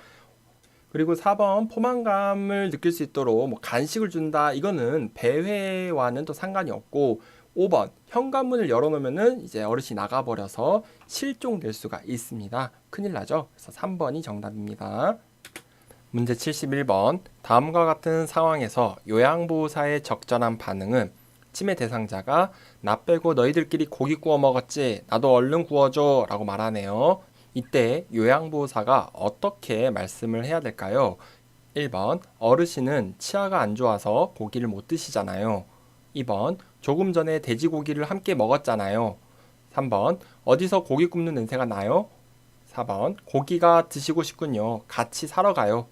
그리고 4번 포만감을 느낄 수 있도록 뭐 간식을 준다. 이거는 배회와는 또 상관이 없고, 5번 현관문을 열어놓으면은 이제 어르신이 나가버려서 실종될 수가 있습니다. 큰일 나죠. 그래서 3번이 정답입니다. 문제 71번. 다음과 같은 상황에서 요양보호사의 적절한 반응은 치매 대상자가 나 빼고 너희들끼리 고기 구워 먹었지? 나도 얼른 구워줘 라고 말하네요. 이때 요양보호사가 어떻게 말씀을 해야 될까요? 1번 어르신은 치아가 안 좋아서 고기를 못 드시잖아요. 2번 조금 전에 돼지고기를 함께 먹었잖아요. 3번 어디서 고기 굽는 냄새가 나요? 4번 고기가 드시고 싶군요. 같이 사러 가요.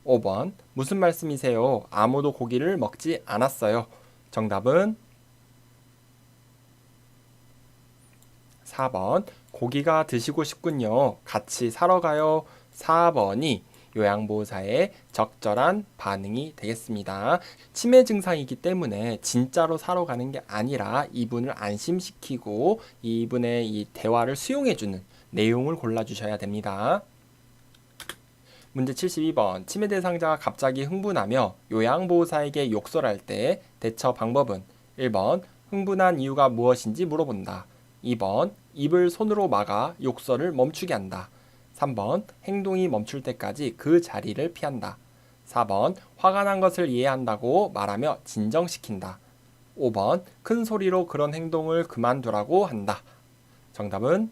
5번 무슨 말씀이세요? 아무도 고기를 먹지 않았어요. 정답은 4번 고기가 드시고 싶군요. 같이 사러 가요. 4번이 요양보호사의 적절한 반응이 되겠습니다. 치매 증상이기 때문에 진짜로 사러 가는 게 아니라 이분을 안심시키고 이분의 이 대화를 수용해주는 내용을 골라주셔야 됩니다. 문제 72번. 치매 대상자가 갑자기 흥분하며 요양보호사에게 욕설할 때 대처 방법은 1번 흥분한 이유가 무엇인지 물어본다. 2번 입을 손으로 막아 욕설을 멈추게 한다. 3번 행동이 멈출 때까지 그 자리를 피한다. 4번 화가 난 것을 이해한다고 말하며 진정시킨다. 5번 큰 소리로 그런 행동을 그만두라고 한다. 정답은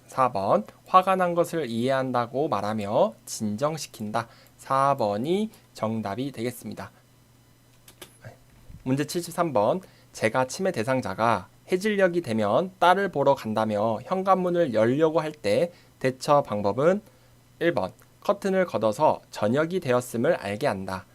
4번 화가 난 것을 이해한다고 말하며 진정시킨다. 4번이 정답이 되겠습니다. 문제 73번. 제가 치매 대상자가 해질녘이 되면 딸을 보러 간다며 현관문을 열려고 할 때 대처 방법은 1번 커튼을 걷어서 저녁이 되었음을 알게 한다.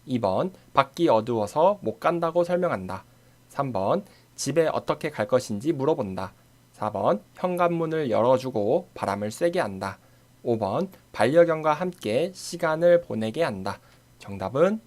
2번 밖이 어두워서 못 간다고 설명한다. 3번 집에 어떻게 갈 것인지 물어본다. 4번 현관문을 열어주고 바람을 쐬게 한다. 5번 반려견과 함께 시간을 보내게 한다. 정답은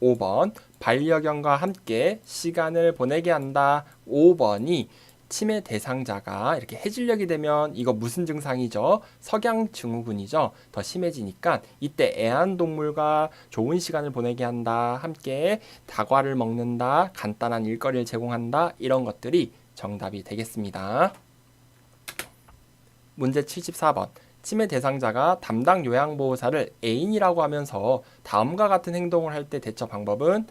5번 반려견과 함께 시간을 보내게 한다. 5번이 치매 대상자가 이렇게 해질녘이 되면 이거 무슨 증상이죠? 석양 증후군이죠. 더 심해지니까 이때 애완동물과 좋은 시간을 보내게 한다. 함께 다과를 먹는다. 간단한 일거리를 제공한다. 이런 것들이 정답이 되겠습니다. 문제 74번. 치매 대상자가 담당 요양보호사를 애인이라고 하면서 다음과 같은 행동을 할 때 대처 방법은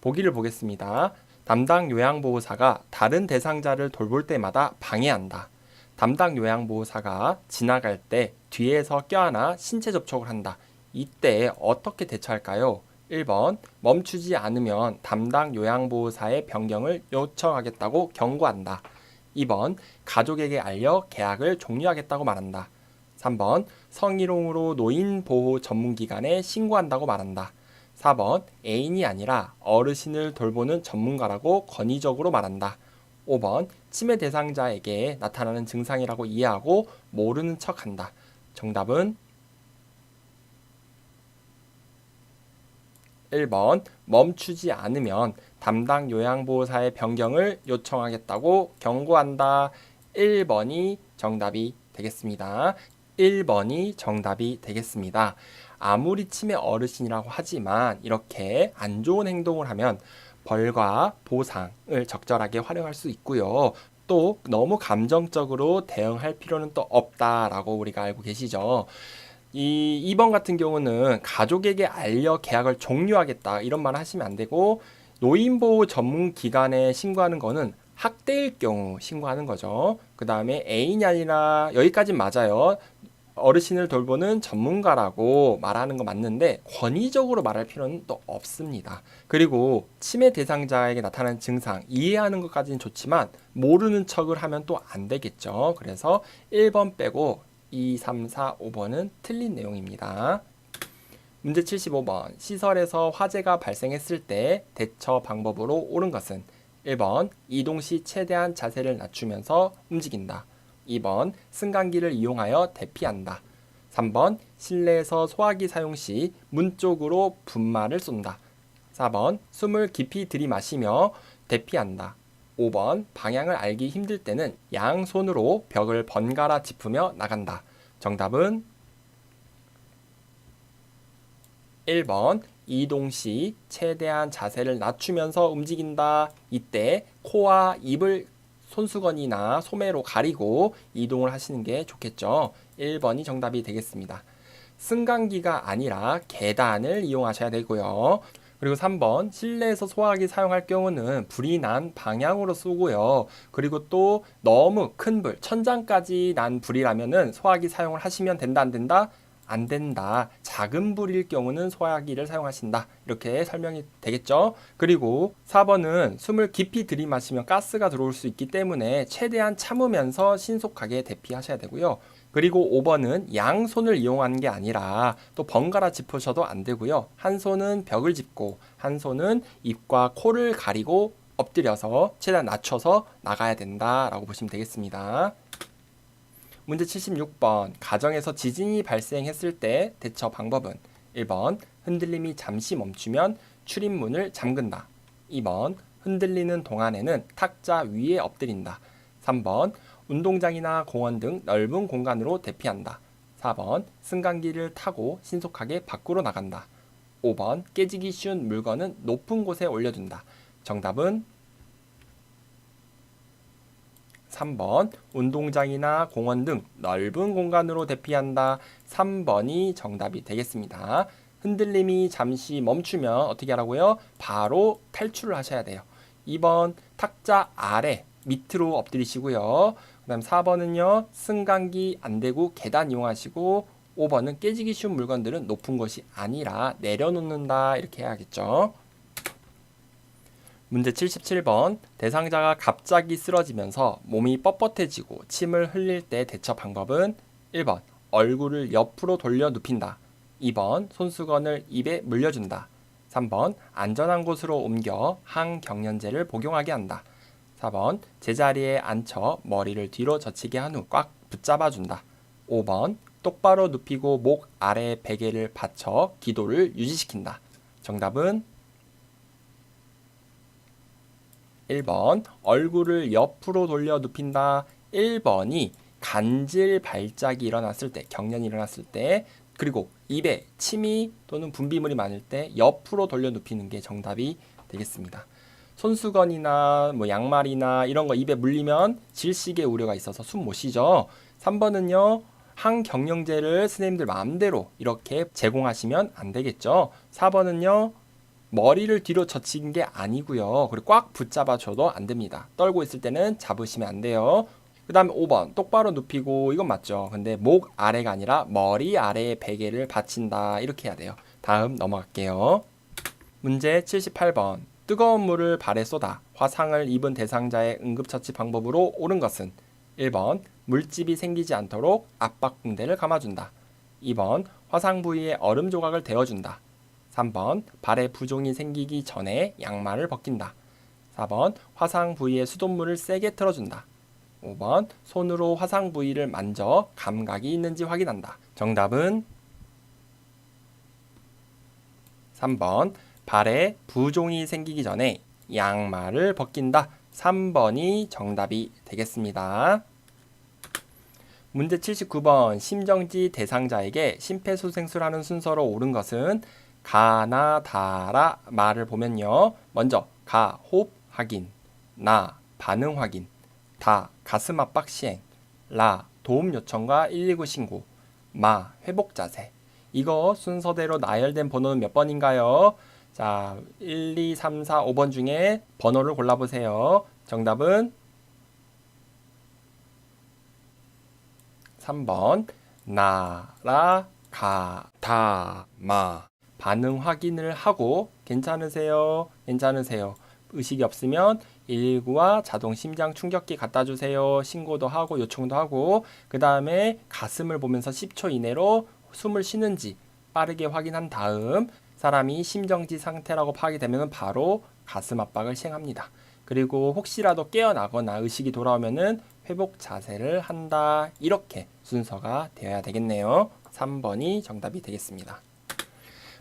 보기를 보겠습니다. 담당 요양보호사가 다른 대상자를 돌볼 때마다 방해한다. 담당 요양보호사가 지나갈 때 뒤에서 껴안아 신체 접촉을 한다. 이때 어떻게 대처할까요? 1번 멈추지 않으면 담당 요양보호사의 변경을 요청하겠다고 경고한다. 2번 가족에게 알려 계약을 종료하겠다고 말한다. 3번 성희롱으로 노인보호 전문기관에 신고한다고 말한다. 4번 애인이 아니라 어르신을 돌보는 전문가라고 권위적으로 말한다. 5번 치매 대상자에게 나타나는 증상이라고 이해하고 모르는 척한다. 정답은 1번 멈추지 않으면 담당 요양보호사의 변경을 요청하겠다고 경고한다. 1번이 정답이 되겠습니다. 1번이 정답이 되겠습니다. 아무리 치매 어르신이라고 하지만 이렇게 안 좋은 행동을 하면 벌과 보상을 적절하게 활용할 수 있고요. 또 너무 감정적으로 대응할 필요는 또 없다라고 우리가 알고 계시죠. 2번 같은 경우는 가족에게 알려 계약을 종료하겠다 이런 말 하시면 안 되고 노인보호 전문기관에 신고하는 거는 학대일 경우 신고하는 거죠. 그 다음에 애인이 아니라 여기까진 맞아요. 어르신을 돌보는 전문가라고 말하는 거 맞는데 권위적으로 말할 필요는 또 없습니다. 그리고 치매 대상자에게 나타나는 증상 이해하는 것까지는 좋지만 모르는 척을 하면 또 안 되겠죠. 그래서 1번 빼고 2, 3, 4, 5번은 틀린 내용입니다. 문제 75번. 시설에서 화재가 발생했을 때 대처 방법으로 옳은 것은 1번 이동 시 최대한 자세를 낮추면서 움직인다. 2번 승강기를 이용하여 대피한다. 3번 실내에서 소화기 사용 시 문 쪽으로 분말을 쏜다. 4번 숨을 깊이 들이마시며 대피한다. 5번 방향을 알기 힘들 때는 양손으로 벽을 번갈아 짚으며 나간다. 정답은 1번 이동 시 최대한 자세를 낮추면서 움직인다. 이때 코와 입을 손수건이나 소매로 가리고 이동을 하시는 게 좋겠죠. 1번이 정답이 되겠습니다. 승강기가 아니라 계단을 이용하셔야 되고요. 그리고 3번 실내에서 소화기 사용할 경우는 불이 난 방향으로 쏘고요. 그리고 또 너무 큰 불, 천장까지 난 불이라면은 소화기 사용을 하시면 된다 안 된다? 안 된다. 작은 불일 경우는 소화기를 사용하신다. 이렇게 설명이 되겠죠. 그리고 4번은 숨을 깊이 들이마시면 가스가 들어올 수 있기 때문에 최대한 참으면서 신속하게 대피하셔야 되고요. 그리고 5번은 양손을 이용하는 게 아니라 또 번갈아 짚으셔도 안 되고요. 한 손은 벽을 짚고 한 손은 입과 코를 가리고 엎드려서 최대한 낮춰서 나가야 된다라고 보시면 되겠습니다. 문제 76번. 가정에서 지진이 발생했을 때 대처 방법은 1번 흔들림이 잠시 멈추면 출입문을 잠근다. 2번 흔들리는 동안에는 탁자 위에 엎드린다. 3번 운동장이나 공원 등 넓은 공간으로 대피한다. 4번 승강기를 타고 신속하게 밖으로 나간다. 5번 깨지기 쉬운 물건은 높은 곳에 올려둔다. 정답은 3번 운동장이나 공원 등 넓은 공간으로 대피한다. 3번이 정답이 되겠습니다. 흔들림이 잠시 멈추면 어떻게 하라고요? 바로 탈출을 하셔야 돼요. 2번 탁자 아래 밑으로 엎드리시고요. 그 다음 4번은요 승강기 안 되고 계단 이용하시고 5번은 깨지기 쉬운 물건들은 높은 곳이 아니라 내려놓는다 이렇게 해야겠죠. 문제 77번. 대상자가 갑자기 쓰러지면서 몸이 뻣뻣해지고 침을 흘릴 때 대처 방법은 1번 얼굴을 옆으로 돌려 눕힌다. 2번 손수건을 입에 물려준다. 3번 안전한 곳으로 옮겨 항경련제를 복용하게 한다. 4번 제자리에 앉혀 머리를 뒤로 젖히게 한 후 꽉 붙잡아준다. 5번 똑바로 눕히고 목 아래 베개를 받쳐 기도를 유지시킨다. 정답은 1번 얼굴을 옆으로 돌려 눕힌다. 1번이 간질 발작이 일어났을 때, 경련이 일어났을 때, 그리고 입에 침이 또는 분비물이 많을 때 옆으로 돌려 눕히는 게 정답이 되겠습니다. 손수건이나 뭐 양말이나 이런 거 입에 물리면 질식의 우려가 있어서 숨 못 쉬죠. 3번은요. 항경련제를 선생님들 마음대로 이렇게 제공하시면 안 되겠죠. 4번은요. 머리를 뒤로 젖힌 게 아니고요. 그리고 꽉 붙잡아 줘도 안 됩니다. 떨고 있을 때는 잡으시면 안 돼요. 그 다음에 5번 똑바로 눕히고, 이건 맞죠. 근데 목 아래가 아니라 머리 아래에 베개를 받친다. 이렇게 해야 돼요. 다음 넘어갈게요. 문제 78번 뜨거운 물을 발에 쏟아 화상을 입은 대상자의 응급처치 방법으로 옳은 것은 1번 물집이 생기지 않도록 압박붕대를 감아준다. 2번 화상 부위에 얼음 조각을 데워준다. 3번 발에 부종이 생기기 전에 양말을 벗긴다. 4번 화상 부위에 수돗물을 세게 틀어준다. 5번 손으로 화상 부위를 만져 감각이 있는지 확인한다. 정답은 3번 발에 부종이 생기기 전에 양말을 벗긴다. 3번이 정답이 되겠습니다. 문제 79번 심정지 대상자에게 심폐소생술 하는 순서로 옳은 것은 가나 다라 말을 보면요. 먼저 가 호흡 확인, 나 반응 확인, 다 가슴 압박 시행, 라 도움 요청과 119 신고, 마 회복 자세. 이거 순서대로 나열된 번호는 몇 번인가요? 자, 1, 2, 3, 4, 5번 중에 번호를 골라보세요. 정답은 3번 나라 가 다 마. 반응 확인을 하고 괜찮으세요? 괜찮으세요? 의식이 없으면 119와 자동 심장 충격기 갖다 주세요. 신고도 하고 요청도 하고, 그 다음에 가슴을 보면서 10초 이내로 숨을 쉬는지 빠르게 확인한 다음 사람이 심정지 상태라고 파악이 되면 바로 가슴 압박을 시행합니다. 그리고 혹시라도 깨어나거나 의식이 돌아오면은 회복 자세를 한다. 이렇게 순서가 되어야 되겠네요. 3번이 정답이 되겠습니다.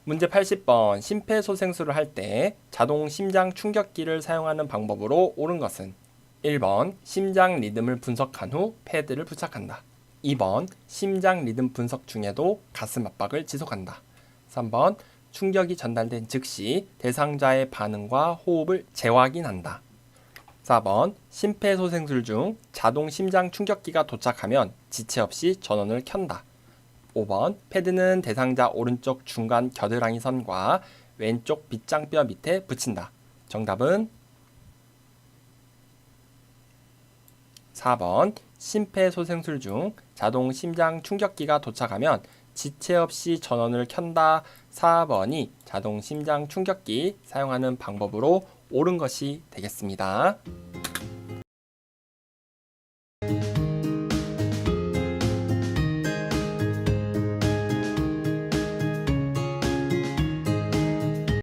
문제 80번 심폐소생술을 할 때 자동 심장 충격기를 사용하는 방법으로 옳은 것은 1번 심장 리듬을 분석한 후 패드를 부착한다. 2번 심장 리듬 분석 중에도 가슴 압박을 지속한다. 3번 충격이 전달된 즉시 대상자의 반응과 호흡을 재확인한다. 4번 심폐소생술 중 자동 심장 충격기가 도착하면 지체 없이 전원을 켠다. 5번 패드는 대상자 오른쪽 중간 겨드랑이 선과 왼쪽 빗장뼈 밑에 붙인다. 정답은 4번 심폐소생술 중 자동 심장 충격기가 도착하면 지체 없이 전원을 켠다. 4번이 자동 심장 충격기 사용하는 방법으로 옳은 것이 되겠습니다.